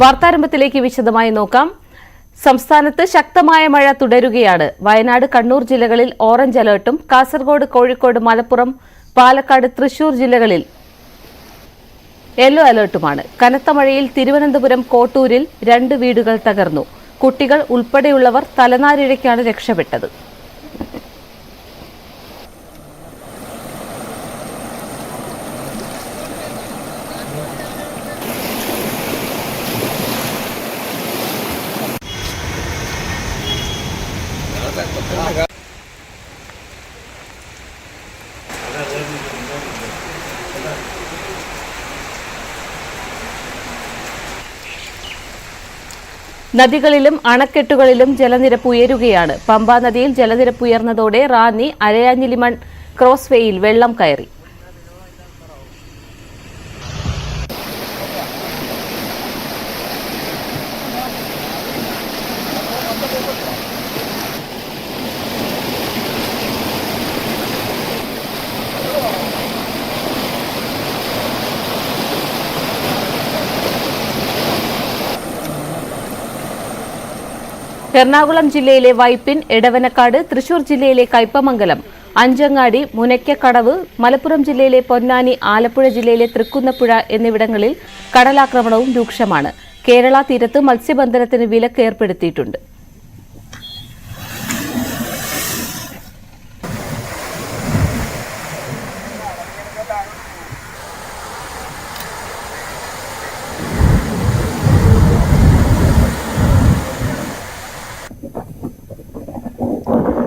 വാർത്താരംഭത്തിലേക്ക് വിശദമായി നോക്കാം. സംസ്ഥാനത്ത് ശക്തമായ മഴ തുടരുകയാണ്. വയനാട്, കണ്ണൂർ ജില്ലകളിൽ ഓറഞ്ച് അലർട്ടും കാസർഗോഡ്, കോഴിക്കോട്, മലപ്പുറം, പാലക്കാട്, തൃശൂർ ജില്ലകളിൽ യെല്ലോ അലർട്ടുമാണ്. കനത്ത മഴയിൽ തിരുവനന്തപുരം കോട്ടൂരിൽ 2 വീടുകൾ തകർന്നു. കുട്ടികൾ ഉൾപ്പെടെയുള്ളവർ തലനാരിഴയ്ക്കാണ് രക്ഷപ്പെട്ടത്. നദികളിലും അണക്കെട്ടുകളിലും ജലനിരപ്പ് ഉയരുകയാണ്. പമ്പാ നദിയിൽ ജലനിരപ്പ് ഉയർന്നതോടെ റാന്നി അരയാഞ്ഞിലിമൺ ക്രോസ് വേയിൽ വെള്ളം കയറി. എറണാകുളം ജില്ലയിലെ വൈപ്പിൻ, എടവനക്കാട്, തൃശൂർ ജില്ലയിലെ കയ്പമംഗലം, അഞ്ചങ്ങാടി, മുനയ്ക്കക്കടവ്, മലപ്പുറം ജില്ലയിലെ പൊന്നാനി, ആലപ്പുഴ ജില്ലയിലെ തൃക്കുന്നപ്പുഴ എന്നിവിടങ്ങളിൽ കടലാക്രമണവും രൂക്ഷമാണ്. കേരള തീരത്ത് മത്സ്യബന്ധനത്തിന് വിലക്ക് ഏർപ്പെടുത്തിയിട്ടുണ്ട്.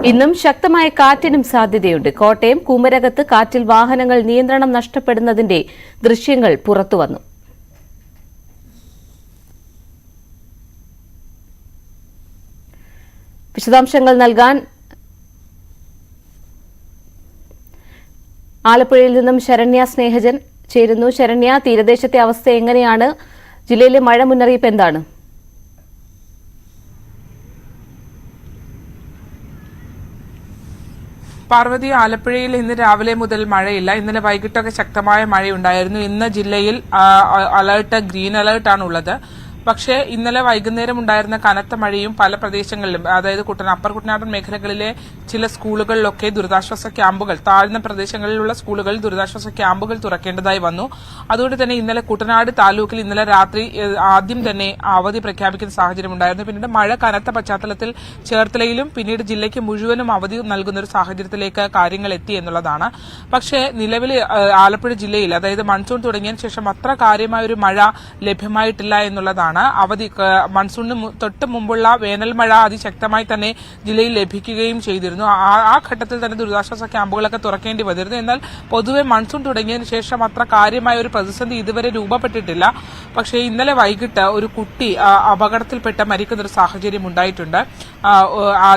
ഇന്നും ശക്തമായ കാറ്റിനും സാധ്യതയുണ്ട്. കോട്ടയം കുമരകത്ത് കാറ്റിൽ വാഹനങ്ങൾ നിയന്ത്രണം നഷ്ടപ്പെടുന്നതിന്റെ ദൃശ്യങ്ങൾ പുറത്തുവന്നു. വിശദാംശങ്ങൾ നൽകാൻ ആലപ്പുഴയിൽ നിന്നും ശരണ്യ സ്നേഹജൻ ചേരുന്നു. ശരണ്യ, തീരദേശത്തെ അവസ്ഥ എങ്ങനെയാണ്? ജില്ലയിലെ മഴ മുന്നറിയിപ്പ് എന്താണ്? പാർവതി, ആലപ്പുഴയിൽ ഇന്ന് രാവിലെ മുതൽ മഴയില്ല. ഇന്നലെ വൈകിട്ടൊക്കെ ശക്തമായ മഴയുണ്ടായിരുന്നു. ഇന്ന് ജില്ലയിൽ ഗ്രീൻ അലർട്ടാണ് ഉള്ളത്. പക്ഷേ ഇന്നലെ വൈകുന്നേരം ഉണ്ടായിരുന്ന കനത്ത മഴയും പല പ്രദേശങ്ങളിലും, അതായത് അപ്പർ കുട്ടനാടൻ മേഖലകളിലെ ചില സ്കൂളുകളിലൊക്കെ ദുരിതാശ്വാസ ക്യാമ്പുകൾ, താഴ്ന്ന പ്രദേശങ്ങളിലുള്ള സ്കൂളുകളിൽ ദുരിതാശ്വാസ ക്യാമ്പുകൾ തുറക്കേണ്ടതായി വന്നു. അതുകൊണ്ട് തന്നെ ഇന്നലെ കുട്ടനാട് താലൂക്കിൽ ഇന്നലെ രാത്രി ആദ്യം തന്നെ അവധി പ്രഖ്യാപിക്കുന്ന സാഹചര്യമുണ്ടായിരുന്നു. പിന്നീട് മഴ കനത്ത പശ്ചാത്തലത്തിൽ ചേർത്തലയിലും പിന്നീട് ജില്ലയ്ക്ക് മുഴുവനും അവധി നൽകുന്ന ഒരു സാഹചര്യത്തിലേക്ക് കാര്യങ്ങൾ എത്തി എന്നുള്ളതാണ്. പക്ഷേ നിലവിൽ ആലപ്പുഴ ജില്ലയിൽ, അതായത് മൺസൂൺ തുടങ്ങിയതിനു ശേഷം അത്ര കാര്യമായ ഒരു മഴ ലഭ്യമായിട്ടില്ല എന്നുള്ളതാണ്. അവധി മൺസൂണിന് തൊട്ട് മുമ്പുള്ള വേനൽ മഴ അതിശക്തമായി തന്നെ ജില്ലയിൽ ലഭിക്കുകയും ചെയ്തിരുന്നു. ആ ഘട്ടത്തിൽ തന്നെ ദുരിതാശ്വാസ ക്യാമ്പുകളൊക്കെ തുറക്കേണ്ടി വന്നിരുന്നു. എന്നാൽ പൊതുവെ മൺസൂൺ തുടങ്ങിയതിനു ശേഷം അത്ര കാര്യമായ ഒരു പ്രതിസന്ധി ഇതുവരെ രൂപപ്പെട്ടിട്ടില്ല. പക്ഷേ ഇന്നലെ വൈകിട്ട് ഒരു കുട്ടി അപകടത്തിൽപ്പെട്ട് മരിക്കുന്ന ഒരു സാഹചര്യം ഉണ്ടായിട്ടുണ്ട്.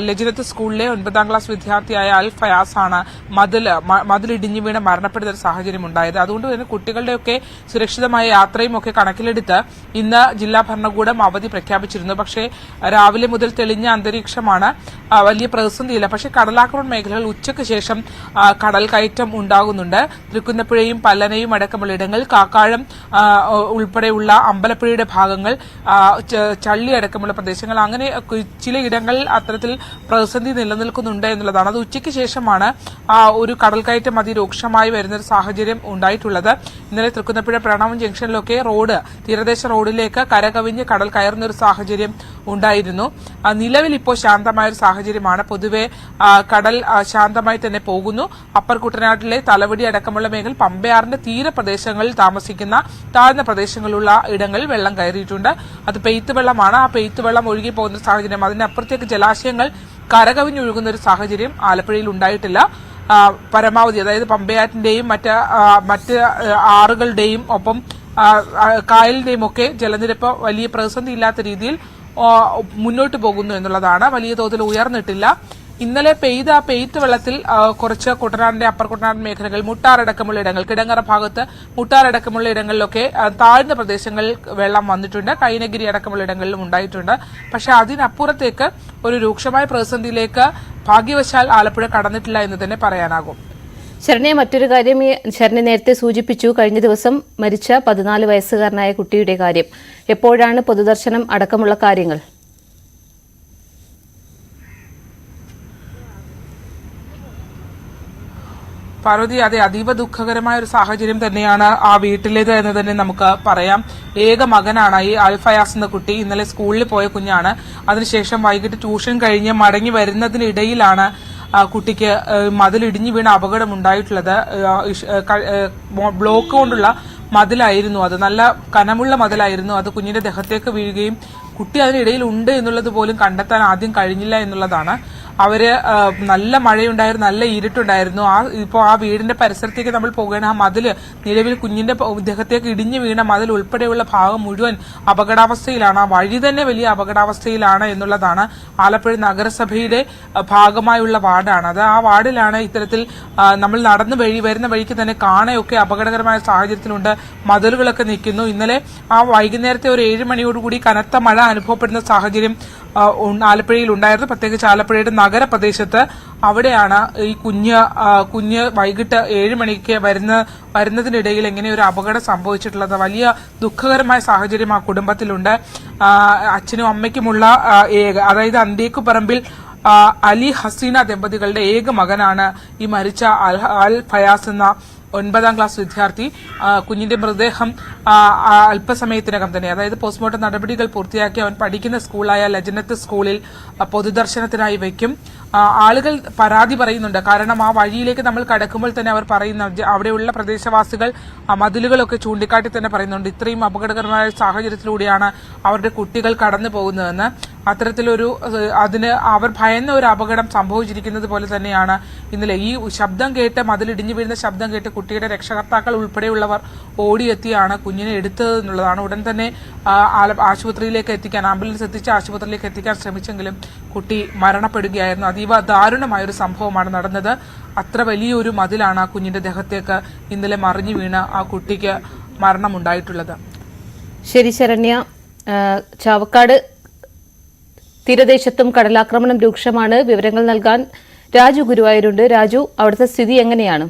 ലജിനത്ത് സ്കൂളിലെ 9ാം ക്ലാസ് വിദ്യാർത്ഥിയായ അൽ ഫയാസാണ് മതിലിടിഞ്ഞു വീണ് മരണപ്പെടുന്ന ഒരു സാഹചര്യം ഉണ്ടായത്. അതുകൊണ്ട് തന്നെ കുട്ടികളുടെയൊക്കെ സുരക്ഷിതമായ യാത്രയും ഒക്കെ കണക്കിലെടുത്ത് ഇന്ന് ജില്ലാ ഭരണകൂടം അവധി പ്രഖ്യാപിച്ചിരുന്നു. പക്ഷേ രാവിലെ മുതൽ തെളിഞ്ഞ അന്തരീക്ഷമാണ്, വലിയ പ്രതിസന്ധിയില്ല. പക്ഷേ കടലാക്രമണ മേഖലകൾ ഉച്ചയ്ക്ക് ശേഷം കടൽ കയറ്റം ഉണ്ടാകുന്നുണ്ട്. തൃക്കുന്നപ്പുഴയും പല്ലനയും അടക്കമുള്ള ഇടങ്ങൾ, കാക്കാഴം ഉൾപ്പെടെയുള്ള അമ്പലപ്പുഴയുടെ ഭാഗങ്ങൾ, ചള്ളി അടക്കമുള്ള പ്രദേശങ്ങൾ, അങ്ങനെ ചില ഇടങ്ങളിൽ അത്തരത്തിൽ പ്രതിസന്ധി നിലനിൽക്കുന്നുണ്ട് എന്നുള്ളതാണ്. അത് ഉച്ചയ്ക്ക് ശേഷമാണ് ഒരു കടൽ കയറ്റം അതിരൂക്ഷമായി വരുന്നൊരു സാഹചര്യം ഉണ്ടായിട്ടുള്ളത്. ഇന്നലെ തൃക്കുന്നപ്പുഴ പ്രണവം ജംഗ്ഷനിലൊക്കെ തീരദേശ റോഡിലേക്ക് കരകവിഞ്ഞ് കടൽ കയറുന്ന ഒരു സാഹചര്യം ഉണ്ടായിരുന്നു. നിലവിൽ ഇപ്പോൾ ശാന്തമായ ഒരു സാഹചര്യമാണ്. പൊതുവെ കടൽ ശാന്തമായി തന്നെ പോകുന്നു. അപ്പർ കുട്ടനാട്ടിലെ തലവടി അടക്കമുള്ള മേഖല, പമ്പയാറിന്റെ തീരപ്രദേശങ്ങളിൽ താമസിക്കുന്ന താഴ്ന്ന പ്രദേശങ്ങളിലുള്ള ഇടങ്ങളിൽ വെള്ളം കയറിയിട്ടുണ്ട്. അത് പെയ്ത്തുവെള്ളമാണ്. ആ പെയ്ത്തുവെള്ളം ഒഴുകി പോകുന്ന സാഹചര്യം, അതിനപ്പുറത്തേക്ക് ജലാശയങ്ങൾ കരകവിഞ്ഞൊഴുകുന്ന ഒരു സാഹചര്യം ആലപ്പുഴയിൽ ഉണ്ടായിട്ടില്ല. പരമാവധി, അതായത് പമ്പയാറ്റിന്റെയും മറ്റ് ആറുകളുടെയും ഒപ്പം കായലിന്റെയും ഒക്കെ ജലനിരപ്പ് വലിയ പ്രതിസന്ധി ഇല്ലാത്ത രീതിയിൽ മുന്നോട്ട് പോകുന്നു എന്നുള്ളതാണ്. വലിയ തോതിൽ ഉയർന്നിട്ടില്ല. ഇന്നലെ പെയ്ത്ത വെള്ളത്തിൽ കുറച്ച് കുട്ടനാടിന്റെ അപ്പർ കുട്ടനാടൻ മേഖലകൾ, മുട്ടാറടക്കമുള്ള ഇടങ്ങൾ, കിടങ്ങറ ഭാഗത്ത് മുട്ടാറടക്കമുള്ള ഇടങ്ങളിലൊക്കെ താഴ്ന്ന പ്രദേശങ്ങളിൽ വെള്ളം വന്നിട്ടുണ്ട്. കൈനഗിരി അടക്കമുള്ള ഇടങ്ങളിലും ഉണ്ടായിട്ടുണ്ട്. പക്ഷെ അതിനപ്പുറത്തേക്ക് ഒരു രൂക്ഷമായ പ്രതിസന്ധിയിലേക്ക് ഭാഗ്യവശാൽ ആലപ്പുഴ കടന്നിട്ടില്ല എന്ന് തന്നെ പറയാനാകും. ശരണ്യ, മറ്റൊരു കാര്യം ശരണ്യ നേരത്തെ സൂചിപ്പിച്ചു, കഴിഞ്ഞ ദിവസം മരിച്ച 14 വയസ്സുകാരനായ കുട്ടിയുടെ കാര്യം. എപ്പോഴാണ് പൊതുദർശനം അടക്കമുള്ള കാര്യങ്ങൾ? പാർവതി, അതെ, അതീവ ദുഃഖകരമായ ഒരു സാഹചര്യം തന്നെയാണ് ആ വീട്ടിലേത് എന്ന് തന്നെ നമുക്ക് പറയാം. ഏക മകനാണ് ഈ അൽഫയാസ് എന്ന കുട്ടി. ഇന്നലെ സ്കൂളിൽ പോയ കുഞ്ഞാണ്. അതിനുശേഷം വൈകിട്ട് ട്യൂഷൻ കഴിഞ്ഞ് മടങ്ങി വരുന്നതിനിടയിലാണ് കുട്ടിക്ക് മതിലിടിഞ്ഞു വീണ അപകടമുണ്ടായിട്ടുള്ളത്. ബ്ലോക്ക് കൊണ്ടുള്ള മതിലായിരുന്നു അത്. നല്ല കനമുള്ള മതിലായിരുന്നു അത്. കുഞ്ഞിന്റെ ദേഹത്തേക്ക് വീഴുകയും കുട്ടി അതിനിടയിൽ ഉണ്ട് എന്നുള്ളത് പോലും കണ്ടെത്താൻ ആദ്യം കഴിഞ്ഞില്ല എന്നുള്ളതാണ്. അവര് നല്ല മഴയുണ്ടായിരുന്നു, നല്ല ഇരുട്ടുണ്ടായിരുന്നു. ഇപ്പോൾ ആ വീടിന്റെ പരിസരത്തേക്ക് നമ്മൾ പോകുകയാണ്. ആ മതില് നിലവിൽ കുഞ്ഞിന്റെ ദേഹത്തേക്ക് ഇടിഞ്ഞു വീണ മതിൽ ഉൾപ്പെടെയുള്ള ഭാഗം മുഴുവൻ അപകടാവസ്ഥയിലാണ്. ആ വഴി തന്നെ വലിയ അപകടാവസ്ഥയിലാണ് എന്നുള്ളതാണ്. ആലപ്പുഴ നഗരസഭയുടെ ഭാഗമായുള്ള വാർഡാണ് അത്. ആ വാർഡിലാണ് ഇത്തരത്തിൽ നമ്മൾ നടന്നു വരുന്ന വഴിക്ക് തന്നെ കാണയൊക്കെ അപകടകരമായ സാഹചര്യത്തിലുണ്ട്. മതിലുകളൊക്കെ നിൽക്കുന്നു. ഇന്നലെ ആ വൈകുന്നേരത്തെ ഒരു 7 മണിയോടുകൂടി കനത്ത മഴ അനുഭവപ്പെടുന്ന സാഹചര്യം ആലപ്പുഴയിൽ ഉണ്ടായിരുന്നു. പ്രത്യേകിച്ച് ആലപ്പുഴയുടെ നഗരപ്രദേശത്ത്. അവിടെയാണ് ഈ കുഞ്ഞ് വൈകിട്ട് 7 മണിക്ക് വരുന്നതിനിടയിൽ എങ്ങനെ ഒരു അപകടം സംഭവിച്ചിട്ടുള്ളത്. വലിയ ദുഃഖകരമായ സാഹചര്യം ആ കുടുംബത്തിലുണ്ട്. അച്ഛനും അമ്മയ്ക്കുമുള്ള അതായത് അന്തേക്കുപറമ്പിൽ അലി ഹസീന ദമ്പതികളുടെ ഏക മകനാണ് ഈ മരിച്ച അൽ ഫയാസ് എന്ന 9ാം ക്ലാസ് വിദ്യാർത്ഥി. കുഞ്ഞിന്റെ മൃതദേഹം അല്പസമയത്തിനകം തന്നെ, അതായത് പോസ്റ്റ്മോർട്ടം നടപടികൾ പൂർത്തിയാക്കി അവൻ പഠിക്കുന്ന സ്കൂളായ ലജനത്ത് സ്കൂളിൽ പൊതുദർശനത്തിനായി വയ്ക്കും. ആളുകൾ പരാതി പറയുന്നുണ്ട്. കാരണം ആ വഴിയിലേക്ക് നമ്മൾ കടക്കുമ്പോൾ തന്നെ അവർ പറയുന്ന അവിടെയുള്ള പ്രദേശവാസികൾ മതിലുകളൊക്കെ ചൂണ്ടിക്കാട്ടി തന്നെ പറയുന്നുണ്ട്, ഇത്രയും അപകടകരമായ സാഹചര്യത്തിലൂടെയാണ് അവരുടെ കുട്ടികൾ കടന്നു പോകുന്നതെന്ന്. അത്തരത്തിലൊരു അതിന് അവർ ഭയന്ന ഒരു അപകടം സംഭവിച്ചിരിക്കുന്നത് പോലെ തന്നെയാണ് ഇന്നലെ ഈ ശബ്ദം കേട്ട്, മതിലിടിഞ്ഞു വീഴുന്ന ശബ്ദം കേട്ട് കുട്ടിയുടെ രക്ഷകർത്താക്കൾ ഉൾപ്പെടെയുള്ളവർ ഓടിയെത്തിയാണ് കുഞ്ഞിനെ എടുത്തത് എന്നുള്ളതാണ്. ഉടൻ തന്നെ ആശുപത്രിയിലേക്ക് എത്തിക്കാൻ, ആംബുലൻസ് എത്തിച്ച് ആശുപത്രിയിലേക്ക് എത്തിക്കാൻ ശ്രമിച്ചെങ്കിലും കുട്ടി മരണപ്പെടുകയായിരുന്നു. അതീവ ദാരുണമായൊരു സംഭവമാണ് നടന്നത്. അത്ര വലിയൊരു മതിലാണ് ആ കുഞ്ഞിന്റെ ദേഹത്തേക്ക് ഇന്നലെ മറിഞ്ഞു വീണ് ആ കുട്ടിക്ക് മരണമുണ്ടായിട്ടുള്ളത്. ശരി ശരണ്യ, ചാവക്കാട് തീരദേശത്തും കടലാക്രമണം രൂക്ഷമാണ്. വിവരങ്ങൾ നൽകാൻ രാജു ഗുരുവായൂരുണ്ട്. രാജു, അവിടുത്തെ സ്ഥിതി എങ്ങനെയാണ്?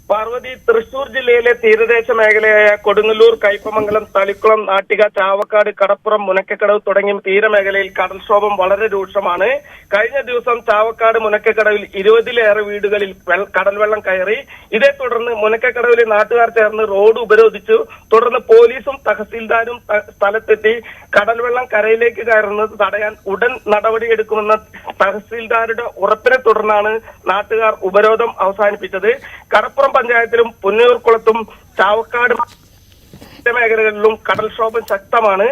പാർവതി, തൃശൂർ ജില്ലയിലെ തീരദേശ മേഖലയായ കൊടുങ്ങല്ലൂർ, കയ്പമംഗലം, തളിക്കുളം, നാട്ടിക, ചാവക്കാട്, കടപ്പുറം, മുനക്കക്കടവ് തുടങ്ങിയ തീരമേഖലയിൽ കടൽക്ഷോഭം വളരെ രൂക്ഷമാണ്. കഴിഞ്ഞ ദിവസം ചാവക്കാട് മുനക്കക്കടവിൽ 20ലേറെ വീടുകളിൽ കടൽവെള്ളം കയറി. ഇതേ തുടർന്ന് മുനക്കക്കടവിലെ നാട്ടുകാർ ചേർന്ന് റോഡ് ഉപരോധിച്ചു. തുടർന്ന് പോലീസും തഹസീൽദാരും സ്ഥലത്തെത്തി കടൽവെള്ളം കരയിലേക്ക് കയറുന്നത് തടയാൻ ഉടൻ നടപടിയെടുക്കുമെന്ന തഹസീൽദാരുടെ ഉറപ്പിനെ തുടർന്നാണ് നാട്ടുകാർ ഉപരോധം അവസാനിപ്പിച്ചത്. കടപ്പുറം പഞ്ചായത്തിലും പുന്നയൂർക്കുളത്തും ചാവക്കാട് മേഖലകളിലും കടൽക്ഷോഭം ശക്തമാണ്.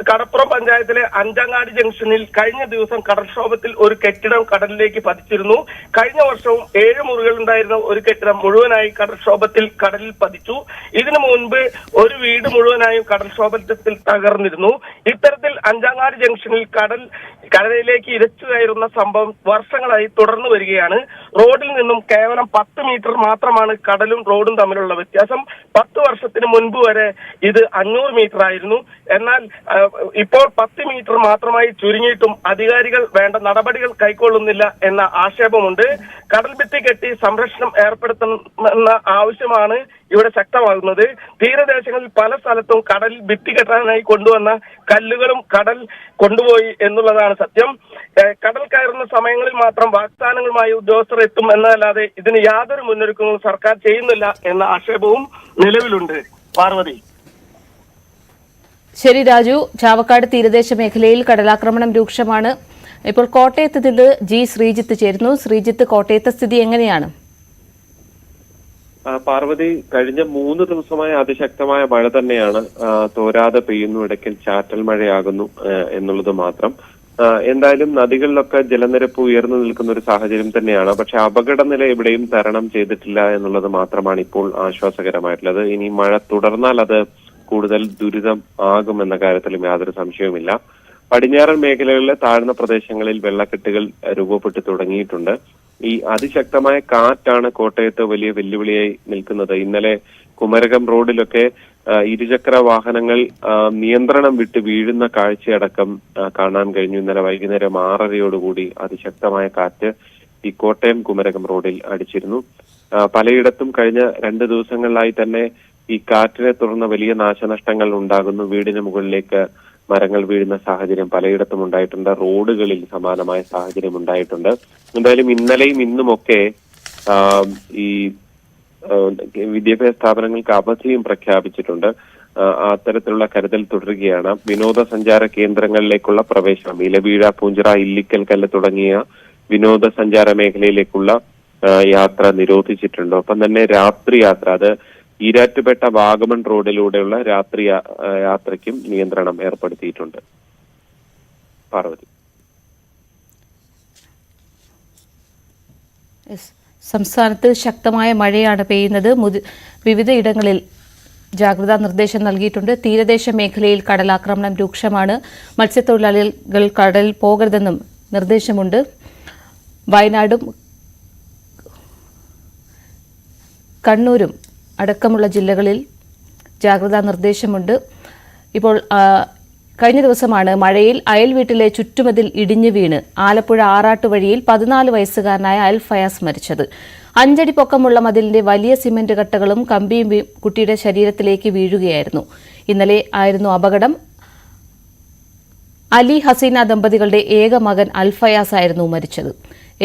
കടപ്പുറം പഞ്ചായത്തിലെ അഞ്ചങ്ങാടി ജംഗ്ഷനിൽ കഴിഞ്ഞ ദിവസം കടൽക്ഷോഭത്തിൽ ഒരു കെട്ടിടം കടലിലേക്ക് പതിച്ചിരുന്നു. കഴിഞ്ഞ വർഷവും 7 മുറികളുണ്ടായിരുന്ന ഒരു കെട്ടിടം മുഴുവനായി കടൽക്ഷോഭത്തിൽ കടലിൽ പതിച്ചു. ഇതിനു മുൻപ് ഒരു വീട് മുഴുവനായും കടൽക്ഷോഭത്തിൽ തകർന്നിരുന്നു. ഇത്തരത്തിൽ അഞ്ചങ്ങാടി ജംഗ്ഷനിൽ കടലിലേക്ക് ഇരച്ചു കയറുന്ന സംഭവം വർഷങ്ങളായി തുടർന്നു വരികയാണ്. റോഡിൽ നിന്നും കേവലം 10 മീറ്റർ മാത്രമാണ് കടലും റോഡും തമ്മിലുള്ള വ്യത്യാസം. 10 വർഷത്തിന് മുൻപ് വരെ ഇത് 500 മീറ്റർ ആയിരുന്നു. എന്നാൽ ഇപ്പോൾ 10 മീറ്റർ മാത്രമായി ചുരുങ്ങിയിട്ടും അധികാരികൾ വേണ്ട നടപടികൾ കൈക്കൊള്ളുന്നില്ല എന്ന ആക്ഷേപമുണ്ട്. കടൽ ഭിത്തി കെട്ടി സംരക്ഷണം ഏർപ്പെടുത്തണമെന്ന ആവശ്യമാണ് ഇവിടെ ശക്തമാകുന്നത്. തീരദേശങ്ങളിൽ പല സ്ഥലത്തും കടലിൽ ഭിത്തി കെട്ടാനായി കൊണ്ടുവന്ന കല്ലുകളും കടൽ കൊണ്ടുപോയി എന്നുള്ളതാണ് സത്യം. കടൽ കയറുന്ന സമയങ്ങളിൽ മാത്രം വാഗ്ദാനങ്ങളുമായി ഉദ്യോഗസ്ഥർ എത്തും എന്നതല്ലാതെ ഇതിന് യാതൊരു മുന്നൊരുക്കങ്ങളും സർക്കാർ ചെയ്യുന്നില്ല എന്ന ആക്ഷേപവും നിലവിലുണ്ട്. പാർവതി. ശരി രാജു, ചാവക്കാട് തീരദേശ മേഖലയിൽ കടലാക്രമണം രൂക്ഷമാണ്. ഇപ്പോൾ കോട്ടയത്ത് നിന്ന് ശ്രീജിത്ത് ചേരുന്നു. ശ്രീജിത്ത്, കോട്ടയത്തെ സ്ഥിതി എങ്ങനെയാണ്? പാർവതി, കഴിഞ്ഞ 3 ദിവസമായ അതിശക്തമായ മഴ തന്നെയാണ്. തോരാതെ പെയ്യുന്നു, ഇടയ്ക്കിൽ ചാറ്റൽ മഴയാകുന്നു എന്നുള്ളത് മാത്രം. എന്തായാലും നദികളിലൊക്കെ ജലനിരപ്പ് ഉയർന്നു നിൽക്കുന്ന ഒരു സാഹചര്യം തന്നെയാണ്. പക്ഷെ അപകടനില എവിടെയും തരണം ചെയ്തിട്ടില്ല എന്നുള്ളത് മാത്രമാണ് ഇപ്പോൾ ആശ്വാസകരമായിട്ടുള്ളത്. ഇനി മഴ തുടർന്നാൽ അത് കൂടുതൽ ദുരിതം ആകുമെന്ന കാര്യത്തിലും യാതൊരു സംശയവുമില്ല. പടിഞ്ഞാറൻ മേഖലകളിലെ താഴ്ന്ന പ്രദേശങ്ങളിൽ വെള്ളക്കെട്ടുകൾ രൂപപ്പെട്ടു തുടങ്ങിയിട്ടുണ്ട്. ഈ അതിശക്തമായ കാറ്റാണ് കോട്ടയത്ത് വലിയ വെല്ലുവിളിയായി നിൽക്കുന്നത്. ഇന്നലെ കുമരകം റോഡിലൊക്കെ ഇരുചക്ര വാഹനങ്ങൾ നിയന്ത്രണം വിട്ട് വീഴുന്ന കാഴ്ചയടക്കം കാണാൻ കഴിഞ്ഞു. ഇന്നലെ വൈകുന്നേരം 6:30യോടുകൂടി അതിശക്തമായ കാറ്റ് ഇടുക്കി കോട്ടയം കുമരകം റോഡിൽ അടിച്ചിരുന്നു. പലയിടത്തും കഴിഞ്ഞ 2 ദിവസങ്ങളിലായി തന്നെ ഈ കാറ്റിനെ തുടർന്ന് വലിയ നാശനഷ്ടങ്ങൾ ഉണ്ടാകുന്നു. വീടിന് മുകളിലേക്ക് മരങ്ങൾ വീഴുന്ന സാഹചര്യം പലയിടത്തും ഉണ്ടായിട്ടുണ്ട്. റോഡുകളിൽ സമാനമായ സാഹചര്യം ഉണ്ടായിട്ടുണ്ട്. എന്തായാലും ഇന്നലെയും ഇന്നുമൊക്കെ ഈ വിദ്യാഭ്യാസ സ്ഥാപനങ്ങൾക്ക് അവധിയും പ്രഖ്യാപിച്ചിട്ടുണ്ട്. അത്തരത്തിലുള്ള കരുതൽ തുടരുകയാണ്. വിനോദസഞ്ചാര കേന്ദ്രങ്ങളിലേക്കുള്ള പ്രവേശനം ഇലവീഴ, പൂഞ്ചിറ, ഇല്ലിക്കൽ കല്ല് തുടങ്ങിയ വിനോദസഞ്ചാര മേഖലയിലേക്കുള്ള യാത്ര നിരോധിച്ചിട്ടുണ്ട്. ഒപ്പം തന്നെ രാത്രി യാത്ര, അത് ഈരാറ്റുപേട്ട വാഗമൺ റോഡിലൂടെയുള്ള രാത്രി യാത്രയ്ക്കും നിയന്ത്രണം ഏർപ്പെടുത്തിയിട്ടുണ്ട്. പാർവതി. സംസ്ഥാനത്ത് ശക്തമായ മഴയാണ് പെയ്യുന്നത്. വിവിധയിടങ്ങളിൽ ജാഗ്രതാ നിർദ്ദേശം നൽകിയിട്ടുണ്ട്. തീരദേശ മേഖലയിൽ കടലാക്രമണം രൂക്ഷമാണ്. മത്സ്യത്തൊഴിലാളികൾ കടലിൽ പോകരുതെന്നും നിർദ്ദേശമുണ്ട്. വയനാടും കണ്ണൂരും അടക്കമുള്ള ജില്ലകളിൽ ജാഗ്രതാ നിർദ്ദേശമുണ്ട്. ഇപ്പോൾ കഴിഞ്ഞ ദിവസമാണ് മഴയിൽ അയൽ വീട്ടിലെ ചുറ്റുമതിൽ ഇടിഞ്ഞു വീണ് ആലപ്പുഴ ആറാട്ട് വഴിയിൽ 14 വയസ്സുകാരനായ അൽ ഫയാസ് മരിച്ചത്. 5 അടി പൊക്കമുള്ള മതിലിന്റെ വലിയ സിമന്റ് കട്ടകളും കമ്പിയും കുട്ടിയുടെ ശരീരത്തിലേക്ക് വീഴുകയായിരുന്നു. ഇന്നലെ ആയിരുന്നു അപകടം. അലി ഹസീന ദമ്പതികളുടെ ഏക മകൻ അൽ ഫയാസ് ആയിരുന്നു മരിച്ചത്.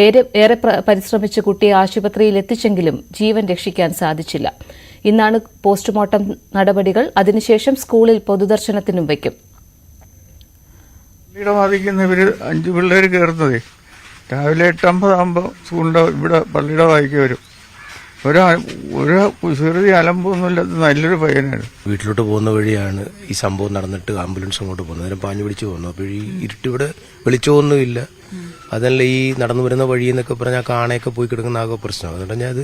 ഏറെ പരിശ്രമിച്ച് കുട്ടിയെ ആശുപത്രിയിൽ എത്തിച്ചെങ്കിലും ജീവൻ രക്ഷിക്കാൻ സാധിച്ചില്ല. ഇന്നാണ് പോസ്റ്റ്മോർട്ടം നടപടികൾ. അതിനുശേഷം സ്കൂളിൽ പൊതുദർശനത്തിനും വയ്ക്കും. പള്ളിയുടെ വാദിക്കുന്നവര് 5 പിള്ളേർ കയറുന്നതേ രാവിലെ 8:50 ആകുമ്പോൾ സ്കൂളിന്റെ ഇവിടെ പള്ളിയുടെ വായിക്ക് വരും. ഒരു കുസൃതി അലമ്പൊന്നുമില്ലാത്ത നല്ലൊരു പയ്യനാണ്. വീട്ടിലോട്ട് പോകുന്ന വഴിയാണ് ഈ സംഭവം നടന്നിട്ട് ആംബുലൻസ് അങ്ങോട്ട് പോകുന്നത്. നേരം പാഞ്ഞു പിടിച്ച് പോകുന്നു. അപ്പോൾ ഈ ഇരുട്ടിവിടെ വെളിച്ചമൊന്നുമില്ല. അതല്ല ഈ നടന്നു വരുന്ന വഴി എന്നൊക്കെ പറഞ്ഞാൽ കാണയൊക്കെ പോയി കിടക്കുന്ന ആകെ പ്രശ്നം. അതുകൊണ്ട് ഞാൻ അത്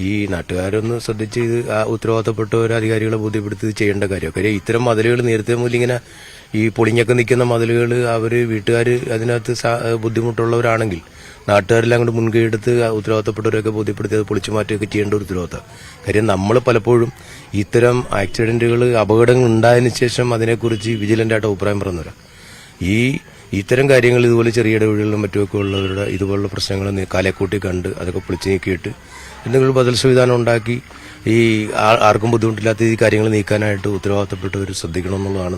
ഈ നാട്ടുകാരൊന്ന് ശ്രദ്ധിച്ച് ഇത് ഉത്തരവാദിത്തപ്പെട്ട ഒരു അധികാരികളെ ബോധ്യപ്പെടുത്തി ചെയ്യേണ്ട കാര്യം. കാര്യം ഇത്തരം മതിലുകൾ നേരത്തെ മുതൽ ഇങ്ങനെ ഈ പൊളിഞ്ഞൊക്കെ നിൽക്കുന്ന മതിലുകൾ വീട്ടുകാർ അതിനകത്ത് ബുദ്ധിമുട്ടുള്ളവരാണെങ്കിൽ നാട്ടുകാരെല്ലാം അങ്ങോട്ട് മുൻകൈ എടുത്ത് ഉത്തരവാദിത്തപ്പെട്ടവരൊക്കെ ബോധ്യപ്പെടുത്തി അത് പൊളിച്ചു മാറ്റുകയൊക്കെ ചെയ്യേണ്ട ഒരു ഉത്തരവാദിത്തം. കാര്യം നമ്മൾ പലപ്പോഴും ഇത്തരം ആക്സിഡന്റുകൾ, അപകടങ്ങൾ ഉണ്ടായതിനു ശേഷം അതിനെക്കുറിച്ച് വിജിലന്റ് ആയിട്ട് അഭിപ്രായം പറഞ്ഞുതരാം. ഇത്തരം കാര്യങ്ങൾ ഇതുപോലെ ചെറിയ ഇടവഴികളിലും മറ്റുമൊക്കെ ഉള്ളവരുടെ ഇതുപോലുള്ള പ്രശ്നങ്ങൾ കാലക്കൂട്ടി കണ്ട് അതൊക്കെ പൊളിച്ചു നീക്കിയിട്ട് എന്തെങ്കിലും ബദൽ സംവിധാനം ഉണ്ടാക്കി ഈ ആർക്കും ബുദ്ധിമുട്ടില്ലാത്ത ഈ കാര്യങ്ങൾ നീക്കാനായിട്ട് ഉത്തരവാദിത്തപ്പെട്ടവർ ശ്രദ്ധിക്കണം എന്നുള്ളതാണ്.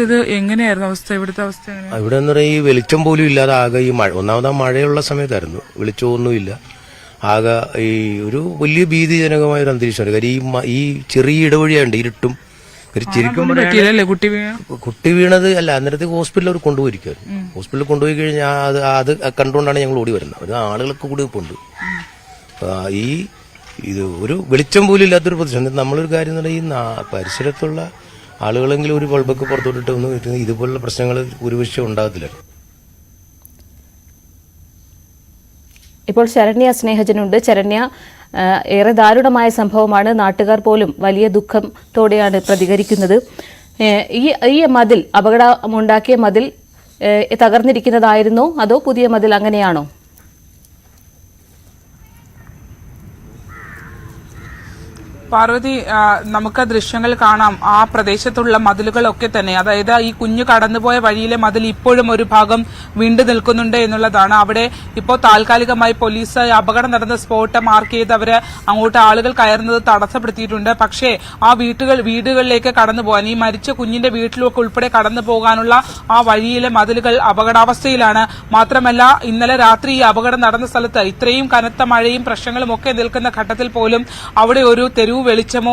ഇത് എങ്ങനെയായിരുന്നു അവസ്ഥ? ഇവിടുത്തെ അവസ്ഥ ഇവിടെ എന്ന് പറഞ്ഞാൽ ഈ വെളിച്ചം പോലും ഇല്ലാതെ ആകെ ഈ മഴ, ഒന്നാമത് മഴയുള്ള സമയത്തായിരുന്നു, വെളിച്ചമൊന്നുമില്ല. ആകെ ഈ ഒരു വലിയ ഭീതിജനകമായ ഒരു അന്തരീക്ഷമാണ്. കാര്യം ഈ ചെറിയ ഇടവഴിയുണ്ട്, ഇരുട്ടും. കുട്ടി വീണത് അല്ല, അന്നേരത്തെ ഹോസ്പിറ്റലിൽ അവർ കൊണ്ടുപോയിരിക്കുമായിരുന്നു. ഹോസ്പിറ്റലിൽ കൊണ്ടുപോയി കഴിഞ്ഞാൽ അത് കണ്ടുകൊണ്ടാണ് ഞങ്ങൾ ഓടി വരുന്നത്. ഒരു ആളുകളൊക്കെ കൂടി ഉണ്ട്. ഇത് ഒരു വെളിച്ചം പോലും ഇല്ലാത്തൊരു പ്രദേശം. നമ്മളൊരു കാര്യം എന്ന് പറഞ്ഞാൽ ഈ പരിസരത്തുള്ള ആളുകളെങ്കിലും ഒരു ബൾബൊക്കെ പുറത്തോട്ടിട്ട് ഒന്നും ഇതുപോലുള്ള പ്രശ്നങ്ങൾ ഒരു വിഷയം ഉണ്ടാകത്തില്ല. ഇപ്പോൾ ശരണ്യ സ്നേഹജനുണ്ട്. ശരണ്യ, ഏറെ ദാരുണമായ സംഭവമാണ്. നാട്ടുകാർ പോലും വലിയ ദുഃഖത്തോടെയാണ് പ്രതികരിക്കുന്നത്. ഈ മതിൽ, അപകടമുണ്ടാക്കിയ മതിൽ തകർന്നിരിക്കുന്നതായിരുന്നോ അതോ പുതിയ മതിൽ അങ്ങനെയാണോ? പാർവതി, നമുക്ക് ദൃശ്യങ്ങൾ കാണാം. ആ പ്രദേശത്തുള്ള മതിലുകളൊക്കെ തന്നെ, അതായത് ഈ കുഞ്ഞു കടന്നുപോയ വഴിയിലെ മതിൽ ഇപ്പോഴും ഒരു ഭാഗം വീണ്ടു നിൽക്കുന്നുണ്ട് എന്നുള്ളതാണ്. അവിടെ ഇപ്പോൾ താൽക്കാലികമായി പോലീസ് അപകടം നടന്ന സ്പോട്ട് മാർക്ക് ചെയ്ത് അവര് അങ്ങോട്ട് ആളുകൾ കയറുന്നത് തടസ്സപ്പെടുത്തിയിട്ടുണ്ട്. പക്ഷേ ആ വീടുകളിലേക്ക് കടന്നു പോകാൻ, ഈ മരിച്ച കുഞ്ഞിന്റെ വീട്ടിലൊക്കെ ഉൾപ്പെടെ കടന്നു പോകാനുള്ള ആ വഴിയിലെ മതിലുകൾ അപകടാവസ്ഥയിലാണ്. മാത്രമല്ല, ഇന്നലെ രാത്രി ഈ അപകടം നടന്ന സ്ഥലത്ത് ഇത്രയും കനത്ത മഴയും പ്രശ്നങ്ങളും ഒക്കെ നിൽക്കുന്ന ഘട്ടത്തിൽ പോലും അവിടെ ഒരു തെരുവ് വെളിച്ചമോ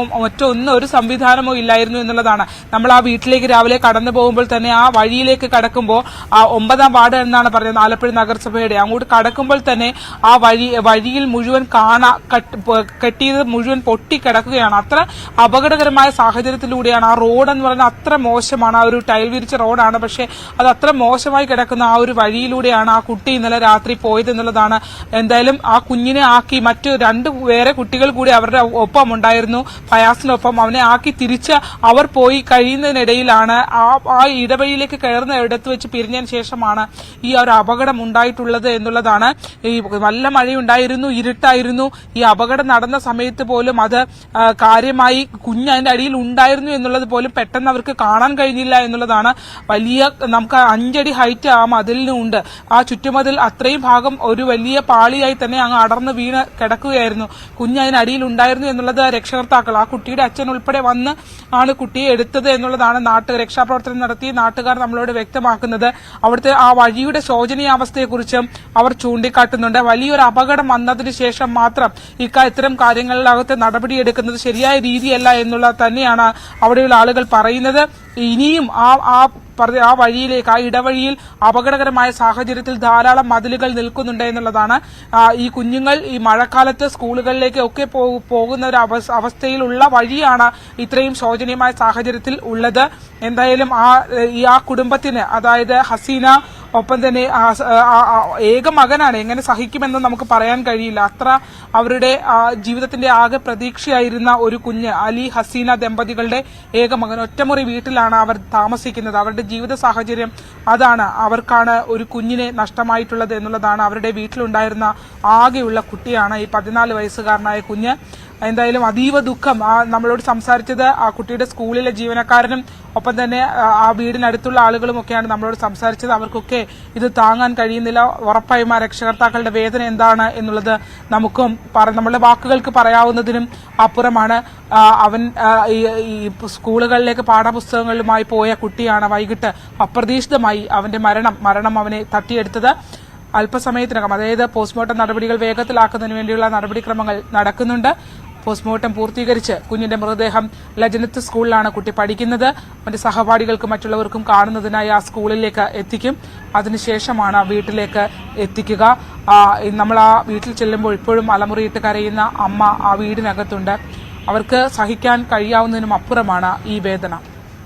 ഒരു സംവിധാനമോ ഇല്ലായിരുന്നു എന്നുള്ളതാണ്. നമ്മൾ ആ വീട്ടിലേക്ക് രാവിലെ കടന്നു പോകുമ്പോൾ തന്നെ ആ വഴിയിലേക്ക് കടക്കുമ്പോൾ, ആ 9ാം വാർഡ് എന്നാണ് പറയുന്നത്, ആലപ്പുഴ നഗരസഭയുടെ, അങ്ങോട്ട് കടക്കുമ്പോൾ തന്നെ ആ വഴിയിൽ മുഴുവൻ കെട്ടിയത് മുഴുവൻ പൊട്ടിക്കിടക്കുകയാണ്. അത്ര അപകടകരമായ സാഹചര്യത്തിലൂടെയാണ് ആ റോഡ് എന്ന് പറയുന്നത്. അത്ര മോശമാണ്. ആ ഒരു ടൈൽ വിരിച്ച റോഡാണ്, പക്ഷെ അത് അത്ര മോശമായി കിടക്കുന്ന ആ ഒരു വഴിയിലൂടെയാണ് ആ കുട്ടി ഇന്നലെ രാത്രി പോയത് എന്നുള്ളതാണ്. എന്തായാലും ആ കുഞ്ഞിനെ ആക്കി മറ്റു 2 വേറെ കുട്ടികൾ കൂടി അവരുടെ ഒപ്പം ഉണ്ടായി. ഉണ്ടായിരുന്നു ഫയാസിനൊപ്പം. അവനെ ആക്കി തിരിച്ച് അവർ പോയി കഴിയുന്നതിനിടയിലാണ് ആ ഇടവഴിയിലേക്ക് കയറുന്ന ഇടത്ത് വെച്ച് പിരിഞ്ഞതിന് ശേഷമാണ് ഈ ഒരു അപകടം ഉണ്ടായിട്ടുള്ളത് എന്നുള്ളതാണ്. ഈ നല്ല മഴയുണ്ടായിരുന്നു, ഇരുട്ടായിരുന്നു. ഈ അപകടം നടന്ന സമയത്ത് പോലും അത് കാര്യമായി കുഞ്ഞ് അതിന്റെ അടിയിൽ ഉണ്ടായിരുന്നു എന്നുള്ളത് പോലും പെട്ടെന്ന് അവർക്ക് കാണാൻ കഴിഞ്ഞില്ല എന്നുള്ളതാണ്. വലിയ നമുക്ക് 5 അടി ഹൈറ്റ് ആ മതിലിനുണ്ട്. ആ ചുറ്റുമതിൽ അത്രയും ഭാഗം ഒരു വലിയ പാളിയായി തന്നെ അങ്ങ് അടർന്ന് വീണ് കിടക്കുകയായിരുന്നു. കുഞ്ഞ് അതിനടിയിൽ ഉണ്ടായിരുന്നു എന്നുള്ളത് രക്ഷകർത്താക്കൾ, ആ കുട്ടിയുടെ അച്ഛൻ ഉൾപ്പെടെ വന്ന് ആണ് കുട്ടിയെ എടുത്തത് എന്നുള്ളതാണ് രക്ഷാപ്രവർത്തനം നടത്തി നാട്ടുകാർ നമ്മളോട് വ്യക്തമാക്കുന്നത്. അവിടുത്തെ ആ വഴിയുടെ ശോചനീയാവസ്ഥയെക്കുറിച്ച് അവർ ചൂണ്ടിക്കാട്ടുന്നുണ്ട്. വലിയൊരു അപകടം വന്നതിന് ശേഷം മാത്രം ഇത്തരം കാര്യങ്ങളിലകത്ത് നടപടിയെടുക്കുന്നത് ശരിയായ രീതിയല്ല എന്നുള്ളത് തന്നെയാണ് അവിടെയുള്ള ആളുകൾ പറയുന്നത്. ഇനിയും ആ വഴിയിലേക്ക്, ആ ഇടവഴിയിൽ അപകടകരമായ സാഹചര്യത്തിൽ ധാരാളം മതിലുകൾ നിൽക്കുന്നുണ്ട് എന്നുള്ളതാണ്. ഈ കുഞ്ഞുങ്ങൾ ഈ മഴക്കാലത്ത് സ്കൂളുകളിലേക്ക് ഒക്കെ പോകുന്ന ഒരു അവസ്ഥയിലുള്ള വഴിയാണ് ഇത്രയും ശോചനീയമായ സാഹചര്യത്തിൽ ഉള്ളത്. എന്തായാലും ആ കുടുംബത്തിന്, അതായത് ഹസീന ഒപ്പം തന്നെ ഏക മകനാണ്, എങ്ങനെ സഹിക്കുമെന്ന് നമുക്ക് പറയാൻ കഴിയില്ല. അത്ര അവരുടെ ജീവിതത്തിന്റെ ആകെ പ്രതീക്ഷയായിരുന്ന ഒരു കുഞ്ഞ്, അലി ഹസീന ദമ്പതികളുടെ ഏക മകൻ. ഒറ്റമുറി വീട്ടിലാണ് അവർ താമസിക്കുന്നത്. അവരുടെ ജീവിത സാഹചര്യം അതാണ്. അവർക്കാണ് ഒരു കുഞ്ഞിനെ നഷ്ടമായിട്ടുള്ളത് എന്നുള്ളതാണ്. അവരുടെ വീട്ടിലുണ്ടായിരുന്ന ആകെയുള്ള കുട്ടിയാണ് ഈ 14 വയസ്സുകാരനായ കുഞ്ഞ്. എന്തായാലും അതീവ ദുഃഖം. നമ്മളോട് സംസാരിച്ചത് ആ കുട്ടിയുടെ സ്കൂളിലെ ജീവനക്കാരനും ഒപ്പം തന്നെ ആ വീടിനടുത്തുള്ള ആളുകളും ഒക്കെയാണ് നമ്മളോട് സംസാരിച്ചത്. അവർക്കൊക്കെ ഇത് താങ്ങാൻ കഴിയുന്നില്ല. ഉറപ്പായും ആ രക്ഷകർത്താക്കളുടെ വേദന എന്താണ് എന്നുള്ളത് നമുക്കും നമ്മളുടെ വാക്കുകൾക്ക് പറയാവുന്നതിനും അപ്പുറമാണ്. അവൻ ഈ സ്കൂളുകളിലേക്ക് പാഠപുസ്തകങ്ങളുമായി പോയ കുട്ടിയാണ്. വൈകിട്ട് അപ്രതീക്ഷിതമായി അവന്റെ മരണം അവനെ തട്ടിയെടുത്തത്. അല്പസമയത്തിനകം, അതായത് പോസ്റ്റ്മോർട്ടം നടപടികൾ വേഗത്തിലാക്കുന്നതിന് വേണ്ടിയുള്ള നടപടിക്രമങ്ങൾ നടക്കുന്നുണ്ട്. പോസ്റ്റ്മോർട്ടം പൂർത്തീകരിച്ച് കുഞ്ഞിന്റെ മൃതദേഹം ലജനത്ത് സ്കൂളിലാണ് കുട്ടി പഠിക്കുന്നത്. അവന്റെ സഹപാഠികൾക്കും മറ്റുള്ളവർക്കും കാണുന്നതിനായി ആ സ്കൂളിലേക്ക് എത്തിക്കും. അതിനുശേഷമാണ് വീട്ടിലേക്ക് എത്തിക്കുക. നമ്മൾ ആ വീട്ടിൽ ചെല്ലുമ്പോൾ ഇപ്പോഴും അലമുറിയിട്ട് കരയുന്ന അമ്മ ആ വീടിനകത്തുണ്ട്. അവർക്ക് സഹിക്കാൻ കഴിയാവുന്നതിനും അപ്പുറമാണ് ഈ വേദന.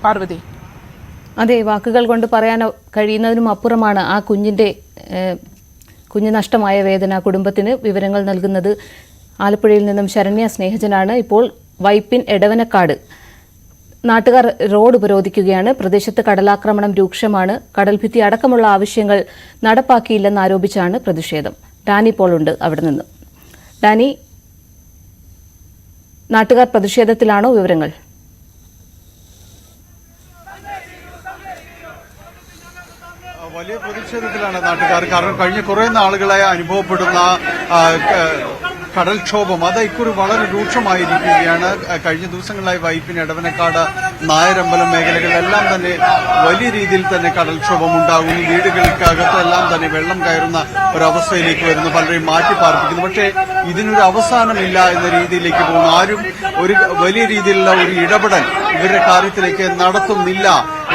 പാർവതി. അതെ, വാക്കുകൾ കൊണ്ട് പറയാൻ കഴിയുന്നതിനും അപ്പുറമാണ് ആ കുഞ്ഞ് നഷ്ടമായ വേദന. കുടുംബത്തിന് വിവരങ്ങൾ നൽകുന്നത് ആലപ്പുഴയിൽ നിന്നും ശരണ്യ സ്നേഹജനാണ്. ഇപ്പോൾ വൈപ്പിൻ എടവനക്കാട് നാട്ടുകാർ റോഡ് ഉപരോധിക്കുകയാണ്. പ്രദേശത്ത് കടലാക്രമണം രൂക്ഷമാണ്. കടൽഭിത്തി അടക്കമുള്ള ആവശ്യങ്ങൾ നടപ്പാക്കിയില്ലെന്നാരോപിച്ചാണ് പ്രതിഷേധം. ഡാനി ഇപ്പോൾ ഉണ്ട് അവിടെ നിന്ന്. ഡാനി, നാട്ടുകാർ പ്രതിഷേധത്തിലാണോ? വിവരങ്ങൾ. വലിയ പ്രതിഷേധത്തിലാണ് നാട്ടുകാർ. കാരണം കഴിഞ്ഞ കുറെ നാളുകളായി അനുഭവപ്പെടുന്ന കടൽക്ഷോഭം അത് ഇക്കുറി വളരെ രൂക്ഷമായിരിക്കുകയാണ്. കഴിഞ്ഞ ദിവസങ്ങളായി വൈപ്പിൻ എടവനക്കാട് നായരമ്പലം മേഖലകളിലെല്ലാം തന്നെ വലിയ രീതിയിൽ തന്നെ കടൽക്ഷോഭം ഉണ്ടാകുന്നു. വീടുകൾക്കകത്തെല്ലാം തന്നെ വെള്ളം കയറുന്ന ഒരവസ്ഥയിലേക്ക് വരുന്നു. പലരെയും മാറ്റി പാർപ്പിക്കുന്നു. പക്ഷേ ഇതിനൊരു അവസാനമില്ല എന്ന രീതിയിലേക്ക് പോകുന്നു. ആരും ഒരു വലിയ രീതിയിലുള്ള ഒരു ഇടപെടൽ ഇവരുടെ കാര്യത്തിലേക്ക് നടത്തുന്നില്ല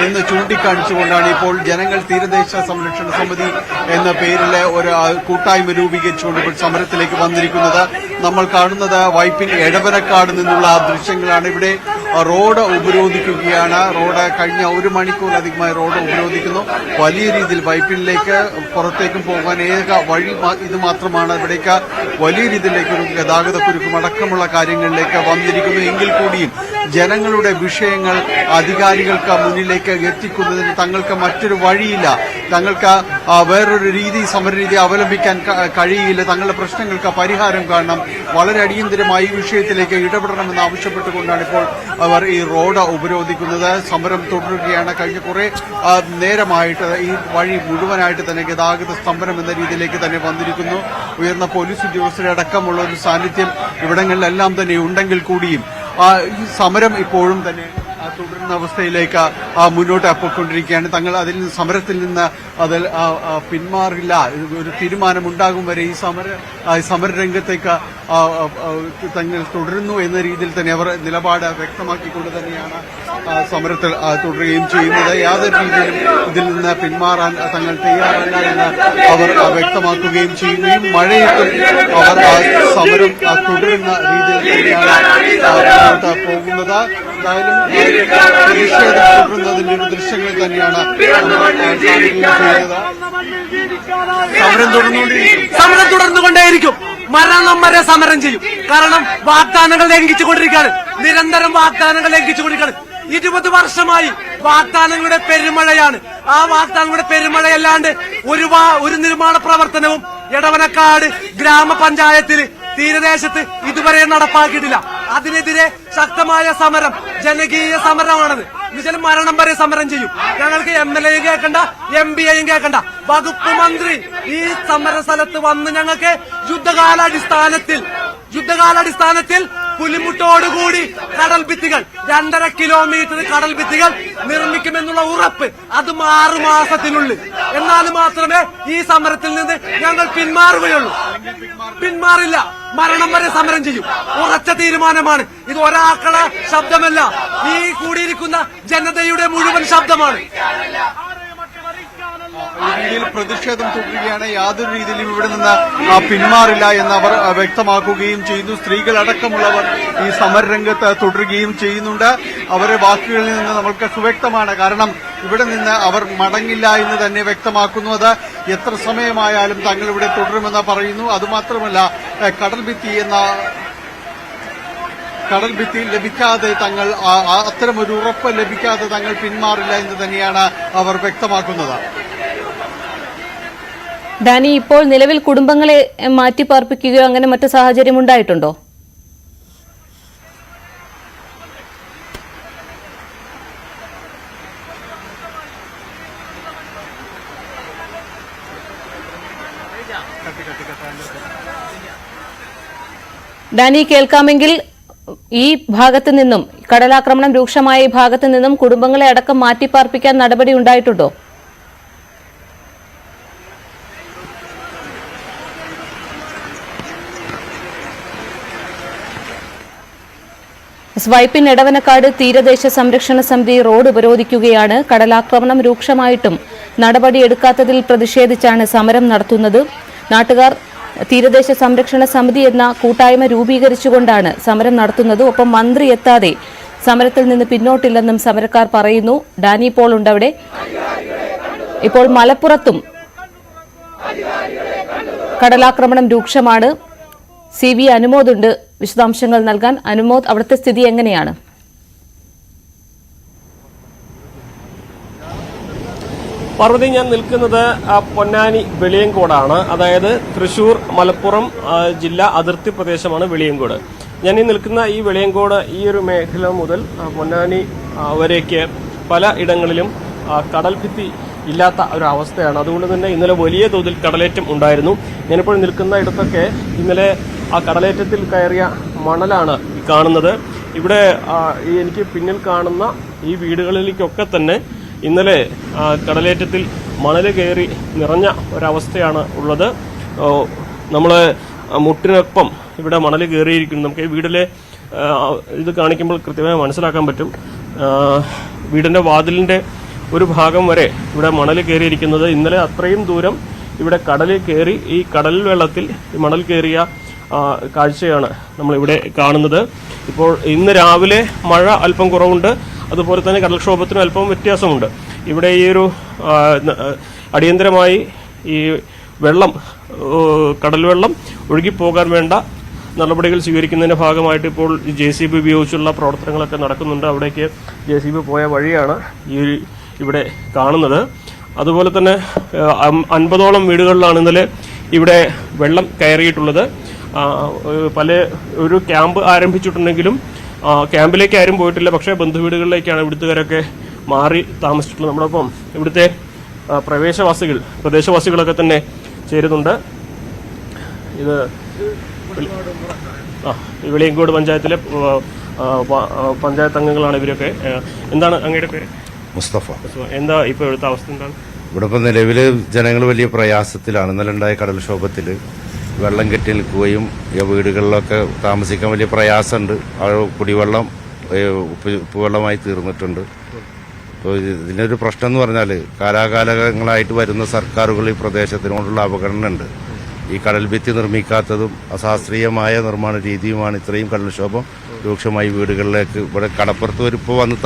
എന്ന് ചൂണ്ടിക്കാണിച്ചുകൊണ്ടാണ് ഇപ്പോൾ ജനങ്ങൾ തീരദേശ സംരക്ഷണ സമിതി എന്ന പേരിലെ ഒരു കൂട്ടായ്മ രൂപീകരിച്ചുകൊണ്ട് ഇപ്പോൾ സമരത്തിലേക്ക് വന്നിരിക്കുന്നത്. നമ്മൾ കാണുന്നത് വൈപ്പിൻ എടവനക്കാട് നിന്നുള്ള ദൃശ്യങ്ങളാണ്. ഇവിടെ റോഡ് ഉപരോധിക്കുകയാണ്. റോഡ് കഴിഞ്ഞ 1 മണിക്കൂറിലധികമായി റോഡ് ഉപരോധിക്കുന്നു. വലിയ രീതിയിൽ വൈപ്പിനിലേക്ക് പുറത്തേക്കും പോകാൻ ഏക വഴി ഇത് മാത്രമാണ്. ഇവിടേക്ക് വലിയ രീതിയിലേക്ക് ഒരു ഗതാഗത കുരുക്കും അടക്കമുള്ള കാര്യങ്ങളിലേക്ക് വന്നിരിക്കുന്നു. എങ്കിൽ കൂടിയും ജനങ്ങളുടെ വിഷയങ്ങൾ അധികാരികൾക്ക് മുന്നിലേക്ക് എത്തിക്കുന്നതിന് തങ്ങൾക്ക് മറ്റൊരു വഴിയില്ല. തങ്ങൾക്ക് വേറൊരു സമരരീതി അവലംബിക്കാൻ കഴിയില്ല. തങ്ങളുടെ പ്രശ്നങ്ങൾക്ക് പരിഹാരം കാണണം. വളരെ അടിയന്തരമായി ഈ വിഷയത്തിലേക്ക് ഇടപെടണമെന്ന് ആവശ്യപ്പെട്ടുകൊണ്ടാണ് ഇപ്പോൾ അവർ ഈ റോഡ് ഉപരോധിക്കുന്നത്. സമരം തുടരുകയാണ്. കഴിഞ്ഞ കുറെ നേരമായിട്ട് ഈ വഴി മുഴുവനായിട്ട് തന്നെ ഗതാഗത സ്തംഭനം എന്ന രീതിയിലേക്ക് തന്നെ വന്നിരിക്കുന്നു. ഉയർന്ന പോലീസ് ഉദ്യോഗസ്ഥരുടെ അടക്കമുള്ള ഒരു സാന്നിധ്യം ഇവിടങ്ങളിലെല്ലാം തന്നെ ഉണ്ടെങ്കിൽ കൂടിയും ഈ സമരം ഇപ്പോഴും തന്നെ തുടരുന്ന അവസ്ഥയിലേക്ക് മുന്നോട്ട് പോയിക്കൊണ്ടിരിക്കുകയാണ്. തങ്ങൾ സമരത്തിൽ നിന്ന് അതിൽ പിന്മാറില്ല. ഒരു തീരുമാനമുണ്ടാകും വരെ ഈ സമരരംഗത്തേക്ക് തങ്ങൾ തുടരുന്നു എന്ന രീതിയിൽ തന്നെ അവർ നിലപാട് വ്യക്തമാക്കിക്കൊണ്ട് തന്നെയാണ് സമരത്തിൽ തുടരുകയും ചെയ്യുന്നത്. യാതൊരു രീതിയിലും ഇതിൽ നിന്ന് പിന്മാറാൻ തങ്ങൾ തയ്യാറല്ല എന്ന് അവർ വ്യക്തമാക്കുകയും ചെയ്യുകയും മഴയത്തും അവർ സമരം തുടരുന്ന രീതിയിൽ തന്നെയാണ് മുന്നോട്ട് പോകുന്നത്. എന്തായാലും പ്രതിഷേധം തുടരുന്നതിന്റെ ഒരു ദൃശ്യങ്ങൾ തന്നെയാണ് സമരം തുടർന്നുകൊണ്ടേയിരിക്കും. മരണം വരെ സമരം ചെയ്യും. കാരണം വാഗ്ദാനങ്ങൾ ലംഘിച്ചുകൊണ്ടിരിക്കുകയാണ്, നിരന്തരം വാഗ്ദാനങ്ങൾ ലംഘിച്ചുകൊണ്ടിരിക്കുകയാണ്. 20 വർഷമായി വാഗ്ദാനങ്ങളുടെ പെരുമഴയാണ്. ആ വാഗ്ദാനങ്ങളുടെ പെരുമഴയല്ലാണ്ട് ഒരു നിർമ്മാണ പ്രവർത്തനവും എടവനക്കാട് ഗ്രാമപഞ്ചായത്തിൽ തീരദേശത്ത് ഇതുവരെ നടപ്പാക്കിയിട്ടില്ല. അതിനെതിരെ ശക്തമായ സമരം, ജനകീയ സമരമാണത്. എന്നുവെച്ചാൽ മരണം വരെ സമരം ചെയ്യും. ഞങ്ങൾക്ക് MLA യും കേൾക്കണ്ട, MP യും കേൾക്കണ്ട. വകുപ്പ് മന്ത്രി ഈ സമര സ്ഥലത്ത് വന്ന് ഞങ്ങൾക്ക് യുദ്ധകാലാടിസ്ഥാനത്തിൽ പുലിമുട്ടോടുകൂടി കടൽ ഭിത്തികൾ 2.5 കിലോമീറ്റർ കടൽ ഭിത്തികൾ നിർമ്മിക്കുമെന്നുള്ള ഉറപ്പ്, അത് 6 മാസത്തിനുള്ളിൽ. എന്നാൽ മാത്രമേ ഈ സമരത്തിൽ നിന്ന് ഞങ്ങൾ പിന്മാറുകയുള്ളൂ. പിന്മാറില്ല, മരണം വരെ സമരം ചെയ്യും. ഉറച്ച തീരുമാനമാണ് ഇത്. ഒരാൾക്കുള്ള ശബ്ദമല്ല, ഈ കൂടിയിരിക്കുന്ന ജനതയുടെ മുഴുവൻ ശബ്ദമാണ്. ഈ രീതിയിൽ പ്രതിഷേധം തുടരുകയാണ്. യാതൊരു രീതിയിലും ഇവിടെ നിന്ന് പിന്മാറില്ല എന്ന് അവർ വ്യക്തമാക്കുകയും ചെയ്യുന്നു. സ്ത്രീകളടക്കമുള്ളവർ ഈ സമരരംഗത്ത് തുടരുകയും ചെയ്യുന്നുണ്ട്. അവരെ വാക്കുകളിൽ നിന്ന് നമ്മൾക്ക് സുവ്യക്തമാണ്. കാരണം ഇവിടെ നിന്ന് അവർ മടങ്ങില്ല എന്ന് തന്നെ വ്യക്തമാക്കുന്നു. അത് എത്ര സമയമായാലും തങ്ങൾ ഇവിടെ തുടരുമെന്ന് പറയുന്നു. അതുമാത്രമല്ല, കടൽ ഭിത്തി ലഭിക്കാതെ തങ്ങൾ അത്തരമൊരു ഉറപ്പ് ലഭിക്കാതെ തങ്ങൾ പിന്മാറില്ല എന്ന് തന്നെയാണ് അവർ വ്യക്തമാക്കുന്നത്. ഡാനി, ഇപ്പോൾ നിലവിൽ കുടുംബങ്ങളെ മാറ്റിപ്പാർപ്പിക്കുകയോ അങ്ങനെ മറ്റു സാഹചര്യം ഉണ്ടായിട്ടുണ്ടോ? ഡാനി, കേൾക്കാമെങ്കിൽ ഈ ഭാഗത്ത് നിന്നും, കടലാക്രമണം രൂക്ഷമായ ഈ ഭാഗത്ത് നിന്നും കുടുംബങ്ങളെ അടക്കം മാറ്റിപ്പാർപ്പിക്കാൻ നടപടി ഉണ്ടായിട്ടുണ്ടോ? വൈപ്പിൻ എടവനക്കാട് തീരദേശ സംരക്ഷണ സമിതി റോഡ് ഉപരോധിക്കുകയാണ്. കടലാക്രമണം രൂക്ഷമായിട്ടും നടപടിയെടുക്കാത്തതിൽ പ്രതിഷേധിച്ചാണ് സമരം നടത്തുന്നത്. നാട്ടുകാർ തീരദേശ സംരക്ഷണ സമിതി എന്ന കൂട്ടായ്മ രൂപീകരിച്ചുകൊണ്ടാണ് സമരം നടത്തുന്നത്. ഒപ്പം മന്ത്രി എത്താതെ സമരത്തിൽ നിന്ന് പിന്നോട്ടില്ലെന്നും സമരക്കാർ പറയുന്നു. ഡാനി പോൾ ഉണ്ട് അവിടെ. ഇപ്പോൾ മലപ്പുറത്തും കടലാക്രമണം രൂക്ഷമാണ്. CV അനുമോദ് ഉണ്ട് വിശദാംശങ്ങൾ നൽകാൻ. അനുമോദ്, അവിടുത്തെ സ്ഥിതി എങ്ങനെയാണ്? പാർവതി, ഞാൻ നിൽക്കുന്നത് പൊന്നാനി വെളിയങ്കോടാണ്. അതായത് തൃശൂർ മലപ്പുറം ജില്ലാ അതിർത്തി പ്രദേശമാണ് വെളിയങ്കോട്. ഞാൻ ഈ നിൽക്കുന്ന ഈ വെളിയങ്കോട് ഈ ഒരു മേഖല മുതൽ പൊന്നാനി വരേക്ക് പല ഇടങ്ങളിലും കടൽ ഭിത്തി ഇല്ലാത്ത ഒരു അവസ്ഥയാണ്. അതുകൊണ്ട് തന്നെ ഇന്നലെ വലിയ തോതിൽ കടലേറ്റം ഉണ്ടായിരുന്നു. ഞാനിപ്പോൾ നിൽക്കുന്ന ഇടത്തൊക്കെ ഇന്നലെ ആ കടലേറ്റത്തിൽ കയറിയ മണലാണ് കാണുന്നത്. ഇവിടെ എനിക്ക് പിന്നിൽ കാണുന്ന ഈ വീടുകളിലേക്കൊക്കെ തന്നെ ഇന്നലെ കടലേറ്റത്തിൽ മണൽ കയറി നിറഞ്ഞ ഒരവസ്ഥയാണ് ഉള്ളത്. നമ്മൾ മുട്ടിനൊപ്പം ഇവിടെ മണൽ കയറിയിരിക്കുന്നു. നമുക്ക് ഈ വീടിലെ ഇത് കാണിക്കുമ്പോൾ കൃത്യമായി മനസ്സിലാക്കാൻ പറ്റും. വീടിൻ്റെ വാതിലിൻ്റെ ഒരു ഭാഗം വരെ ഇവിടെ മണൽ കയറിയിരിക്കുന്നത്. ഇന്നലെ അത്രയും ദൂരം ഇവിടെ കടലിൽ കയറി ഈ കടൽ വെള്ളത്തിൽ മണൽ കയറിയ കാഴ്ചയാണ് നമ്മളിവിടെ കാണുന്നത്. ഇപ്പോൾ ഇന്ന് രാവിലെ മഴ അല്പം കുറവുണ്ട്. അതുപോലെ തന്നെ കടൽക്ഷോഭത്തിന് അല്പം വ്യത്യാസമുണ്ട്. ഇവിടെ ഈ ഒരു അടിയന്തരമായി ഈ വെള്ളം, കടൽ വെള്ളം ഒഴുകിപ്പോകാൻ വേണ്ട നടപടികൾ സ്വീകരിക്കുന്നതിന്റെ ഭാഗമായിട്ട് ഇപ്പോൾ JCB ഉപയോഗിച്ചുള്ള പ്രവർത്തനങ്ങളൊക്കെ നടക്കുന്നുണ്ട്. അവിടേക്ക് JCB പോയ വഴിയാണ് ഇവിടെ കാണുന്നത്. അതുപോലെ തന്നെ 50ഓളം വീടുകളിലാണ് ഇന്നലെ ഇവിടെ വെള്ളം കയറിയിട്ടുള്ളത്. ഒരു ക്യാമ്പ് ആരംഭിച്ചിട്ടുണ്ടെങ്കിലും ക്യാമ്പിലേക്ക് ആരും പോയിട്ടില്ല. പക്ഷേ ബന്ധുവീടുകളിലേക്കാണ് ഇവിടുത്തുകാരൊക്കെ മാറി താമസിച്ചിട്ടുള്ളത്. നമ്മളൊപ്പം ഇവിടുത്തെ പ്രദേശവാസികളൊക്കെ തന്നെ ചേരുന്നുണ്ട്. ഇത് വെളിയങ്കോട് പഞ്ചായത്തിലെ പഞ്ചായത്ത് അംഗങ്ങളാണ് ഇവരൊക്കെ. എന്താണ് അങ്ങയുടെ പേര്? മുസ്തഫ. എന്താ ഇപ്പോൾ ഇവിടുത്തെ അവസ്ഥ എന്താണ്? ഇവിടെ ഇപ്പോൾ നിലവിൽ ജനങ്ങൾ വലിയ പ്രയാസത്തിലാണ്. ഇന്നലെ ഉണ്ടായ കടൽക്ഷോഭത്തിൽ വെള്ളം കെട്ടി നിൽക്കുകയും വീടുകളിലൊക്കെ താമസിക്കാൻ വലിയ പ്രയാസമുണ്ട്. കുടിവെള്ളം ഉപ്പുവെള്ളമായി തീർന്നിട്ടുണ്ട്. അപ്പോൾ ഇതിനൊരു പ്രശ്നം എന്ന് പറഞ്ഞാൽ കാലാകാലങ്ങളായിട്ട് വരുന്ന സർക്കാരുകൾ ഈ പ്രദേശത്തിനോടുള്ള അവഗണന ഉണ്ട്. ഈ കടൽ ഭിത്തി നിർമ്മിക്കാത്തതും അശാസ്ത്രീയമായ നിർമ്മാണ രീതിയുമാണ് ഇത്രയും കടൽക്ഷോഭം രൂക്ഷമായി വീടുകളിലേക്ക്. ഇവിടെ കടപ്പുറത്ത് ഇപ്പോൾ വന്ന്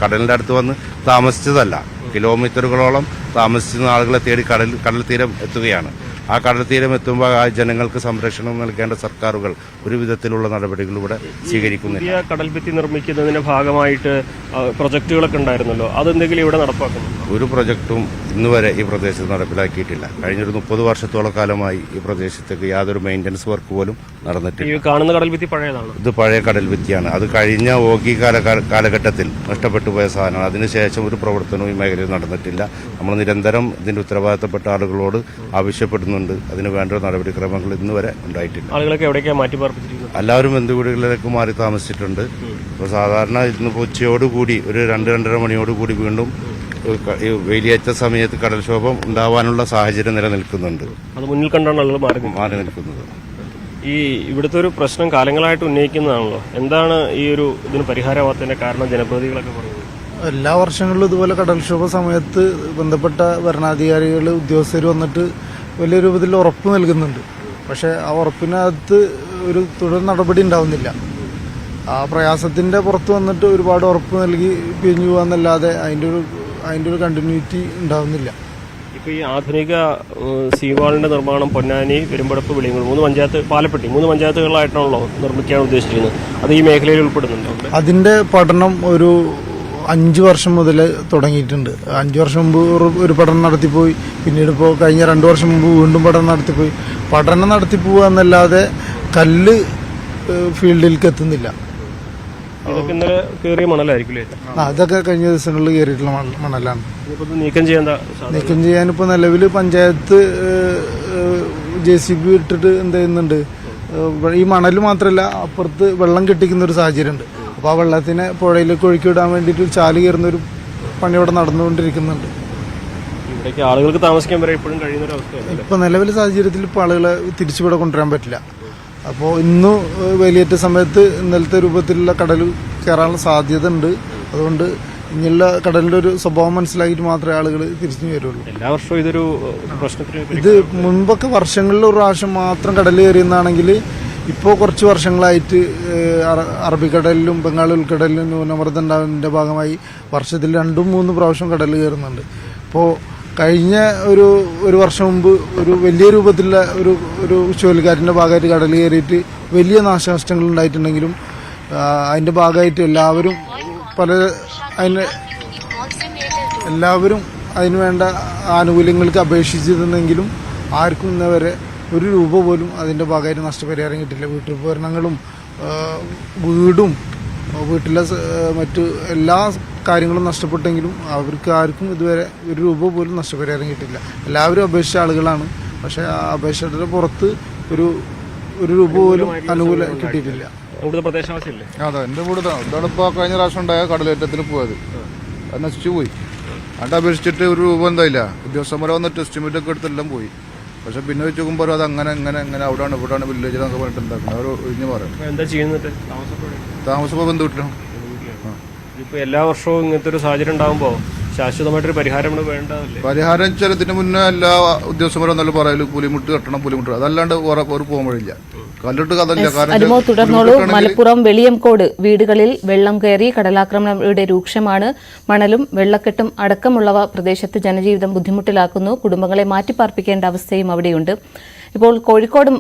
കടലിൻ്റെ അടുത്ത് വന്ന് താമസിച്ചതല്ല, കിലോമീറ്ററുകളോളം താമസിക്കുന്ന ആളുകളെ തേടി കടൽ തീരം എത്തുകയാണ്. ആ കടൽ തീരം എത്തുമ്പോൾ ആ ജനങ്ങൾക്ക് സംരക്ഷണം നൽകേണ്ട സർക്കാരുകൾ ഒരു വിധത്തിലുള്ള നടപടികളിലൂടെ സ്വീകരിക്കുന്നില്ല. പുതിയ കടൽഭിത്തി നിർമ്മിക്കുന്നതിന്റെ ഭാഗമായിട്ട് പ്രൊജക്ടുകളൊക്കെ ഉണ്ടായിരുന്നല്ലോ, അതെന്തെങ്കിലും ഇവിടെ നടപ്പാക്കുന്നു? ഒരു പ്രൊജക്റ്റും ഇന്നുവരെ ഈ പ്രദേശത്ത് നടപ്പിലാക്കിയിട്ടില്ല. കഴിഞ്ഞൊരു 30 വർഷത്തോളം കാലമായി ഈ പ്രദേശത്തേക്ക് യാതൊരു മെയിൻ്റനൻസ് വർക്ക് പോലും നടന്നിട്ടില്ല. ഈ കാണുന്ന കടൽഭിത്തി പഴയതാണ്? ഇത് പഴയ കടൽഭിത്തിയാണ്. അത് കഴിഞ്ഞ ഓഗി കാലഘട്ടത്തിൽ നഷ്ടപ്പെട്ടു പോയ സാധനമാണ്. അതിനുശേഷം ഒരു പ്രവർത്തനവും ഈ മേഖലയിൽ നടന്നിട്ടില്ല. നമ്മൾ നിരന്തരം ഇതിന്റെ ഉത്തരവാദിത്തപ്പെട്ട ആളുകളോട് ആവശ്യപ്പെടുന്നുണ്ട്. അതിന് വേണ്ട നടപടിക്രമങ്ങൾ ഇന്നുവരെ ഉണ്ടായിട്ടില്ല. ആളുകളൊക്കെ എവിടേക്കാണ് മാറ്റി പാർപ്പിച്ചിരിക്കുന്നത്? എല്ലാവരും ബന്ധുവീടുകളിലേക്ക് മാറി താമസിച്ചിട്ടുണ്ട്. ഇപ്പോൾ സാധാരണ ഇന്നിപ്പോൾ ഉച്ചയോടുകൂടി ഒരു 2-2:30 മണിയോടുകൂടി വീണ്ടും വേലിയേറ്റ സമയത്ത് കടൽക്ഷോഭം ഉണ്ടാവാനുള്ള സാഹചര്യം നിലനിൽക്കുന്നുണ്ട്. അത് മുന്നിൽ കണ്ടാണ് ആളുകൾ മാറി നിൽക്കുന്നത്. ഈ ഇവിടുത്തെ ഒരു പ്രശ്നം കാലങ്ങളായിട്ട് ഉന്നയിക്കുന്നതാണല്ലോ, എന്താണ് ഈ ഒരു ഇതിന് പരിഹാരമാവാത്തതിന്റെ കാരണം ജനപ്രതിനിധികളൊക്കെ പറയുന്നത്? എല്ലാ വർഷങ്ങളിലും ഇതുപോലെ കടൽക്ഷോഭ സമയത്ത് ബന്ധപ്പെട്ട ഭരണാധികാരികൾ ഉദ്യോഗസ്ഥർ വന്നിട്ട് വലിയ രൂപത്തിൽ ഉറപ്പ് നൽകുന്നുണ്ട്. പക്ഷേ ആ ഉറപ്പിനകത്ത് ഒരു തുടർ നടപടി ഉണ്ടാവുന്നില്ല. ആ പ്രയാസത്തിന്റെ പുറത്ത് വന്നിട്ട് ഒരുപാട് ഉറപ്പ് നൽകി പിരിഞ്ഞു പോകാന്നല്ലാതെ അതിന്റെ ഒരു കണ്ടിന്യൂറ്റി ഉണ്ടാവുന്നില്ല. ഇപ്പോൾ ഈ ആധുനിക സീവാളിന്റെ നിർമ്മാണം പൊന്നാനി, പെരുമ്പടപ്പ്, വെളിയങ്കോട് 3 പഞ്ചായത്ത്, പാലപ്പെട്ടി 3 പഞ്ചായത്തുകളായിട്ടാണല്ലോ നിർമ്മിക്കാൻ ഉദ്ദേശിച്ചിരിക്കുന്നത്. അത് ഈ മേഖലയിൽ ഉൾപ്പെടുന്നുണ്ടോ? അതിന്റെ പഠനം ഒരു 5 വർഷം മുതൽ തുടങ്ങിയിട്ടുണ്ട്. 5 വർഷം മുമ്പ് ഒരു പഠനം നടത്തിപ്പോയി, പിന്നീട് ഇപ്പോൾ കഴിഞ്ഞ 2 വർഷം മുമ്പ് വീണ്ടും പഠനം നടത്തിപ്പോയി. പഠനം നടത്തിപ്പോവുക എന്നല്ലാതെ കല്ല് ഫീൽഡിലേക്ക് എത്തുന്നില്ല. ഇതൊക്കെ ഇന്നലെ കയറിയ മണലായിരിക്കും? അതൊക്കെ കഴിഞ്ഞ ദിവസങ്ങളിൽ കയറിയിട്ടുള്ള മണലാണ്. നീക്കം ചെയ്യാനിപ്പോൾ നിലവിൽ പഞ്ചായത്ത് JCB ഇട്ടിട്ട് എന്ത് ചെയ്യുന്നുണ്ട്. ഈ മണൽ മാത്രമല്ല, അപ്പുറത്ത് വെള്ളം കെട്ടിക്കുന്ന ഒരു സാഹചര്യം ഉണ്ട്. അപ്പോൾ ആ വെള്ളത്തിനെ പുഴയിലേക്ക് ഒഴുക്കിവിടാൻ വേണ്ടിയിട്ട് ചാല് കയറുന്നൊരു പണി ഇവിടെ നടന്നുകൊണ്ടിരിക്കുന്നുണ്ട്. ഇവിടേക്ക് ആളുകൾക്ക് താമസിക്കാൻ വരെ ഇപ്പോഴും കഴിയുന്ന ഒരു അവസ്ഥയാണ്. ഇപ്പോൾ നിലവിലെ സാഹചര്യത്തിൽ ഇപ്പോൾ ആളുകളെ തിരിച്ചിവിടെ കൊണ്ടുവരാൻ പറ്റില്ല. അപ്പോൾ ഇന്ന് വേലിയേറ്റ സമയത്ത് ഇന്നലത്തെ രൂപത്തിലുള്ള കടൽ കയറാനുള്ള സാധ്യത ഉണ്ട്. അതുകൊണ്ട് ഇനിയുള്ള കടലിന്റെ ഒരു സ്വഭാവം മനസ്സിലാക്കിയിട്ട് മാത്രമേ ആളുകൾ തിരിച്ചു വരുള്ളൂ. എല്ലാ വർഷവും ഇതൊരു പ്രശ്നത്തിന് ഇത് മുൻപൊക്കെ വർഷങ്ങളിൽ ഒരു പ്രാവശ്യം മാത്രം കടൽ കയറിയെന്നാണെങ്കിൽ ഇപ്പോൾ കുറച്ച് വർഷങ്ങളായിട്ട് അറബിക്കടലിലും ബംഗാൾ ഉൾക്കടലിലും ന്യൂനമർദ്ദം ഉണ്ടാകുന്നതിന്റെ ഭാഗമായി വർഷത്തിൽ 2-3 പ്രാവശ്യം കടൽ കയറുന്നുണ്ട്. ഇപ്പോൾ കഴിഞ്ഞ ഒരു വർഷം മുമ്പ് ഒരു വലിയ രൂപത്തിലുള്ള ഒരു ചുഴലിക്കാറ്റിന്റെ ഭാഗമായിട്ട് കടൽ കയറിയിട്ട് വലിയ നാശനഷ്ടങ്ങൾ ഉണ്ടായിട്ടുണ്ടെങ്കിലും അതിന്റെ ഭാഗമായിട്ട് എല്ലാവരും അതിന് വേണ്ട ആനുകൂല്യങ്ങൾക്ക് അപേക്ഷിച്ചിരുന്നെങ്കിലും ആർക്കും ഇന്നവരെ ഒരു രൂപ പോലും അതിന്റെ ഭാഗമായിട്ട് നഷ്ടപരിഹാരം കിട്ടില്ല. വീട്ടുപകരണങ്ങളും വീടും വീട്ടിലെ മറ്റു എല്ലാ കാര്യങ്ങളും നഷ്ടപ്പെട്ടെങ്കിലും അവർക്ക് ആർക്കും ഇതുവരെ ഒരു രൂപ പോലും നഷ്ടപരിഹാരം കിട്ടില്ല. എല്ലാവരും അപേക്ഷിച്ച ആളുകളാണ്. പക്ഷെ ആ അപേക്ഷയുടെ പുറത്ത് ഒരു രൂപ പോലും അനുകൂലം കിട്ടിയിട്ടില്ല. അതെ, എൻ്റെ വീട് ഇതാണ് ഇപ്പോൾ കഴിഞ്ഞ പ്രാവശ്യം ഉണ്ടായ കടലേറ്റത്തിന് പോയത്. അത് നശിച്ചു പോയി. എന്നിട്ട് അപേക്ഷിച്ചിട്ട് ഒരു രൂപ എന്തായില്ല. ഉദ്യോഗസ്ഥന്മാരെ വന്നിട്ട് എസ്റ്റിമേറ്റൊക്കെ എടുത്തെല്ലാം പോയി. പക്ഷെ പിന്നെ വെച്ച് നോക്കുമ്പോൾ അത് അങ്ങനെ അവിടെയാണ് ഇവിടെയാണ് വില്ലേജിലൊക്കെ പറഞ്ഞിട്ട് ഉണ്ടാക്കുന്നത്. അവർ ഒഴിഞ്ഞു പറയും. താമസപ്പോൾ ബന്ധുവിട്ടില്ല. ഇപ്പൊ എല്ലാ വർഷവും ഇങ്ങനത്തെ ഒരു സാഹചര്യം ഉണ്ടാകുമ്പോൾ ശാശ്വതമായിട്ടൊരു പരിഹാരം വേണ്ടതല്ലേ? പരിഹാരം ചിലതിന് മുന്നേ എല്ലാ ഉദ്യോഗസ്ഥന്മാരും നല്ല പറയല് പുലിമുട്ട് കെട്ടണം, പുലിമുട്ട്, അതല്ലാണ്ട് ഒരു പോകാൻ വഴിയില്ല. കല്ലിട്ട് കഥല്ല. അനുമോ തുടർന്നോളൂ. മലപ്പുറം വെളിയംകോട് വീടുകളിൽ വെള്ളം കയറി കടലാക്രമണം ഇവിടെ രൂക്ഷമാണ്. മണലും വെള്ളക്കെട്ടും അടക്കമുള്ളവ പ്രദേശത്ത് ജനജീവിതം ബുദ്ധിമുട്ടിലാക്കുന്നു. കുടുംബങ്ങളെ മാറ്റിപ്പാർപ്പിക്കേണ്ട അവസ്ഥയും അവിടെയുണ്ട്. ഇപ്പോൾ കോഴിക്കോട്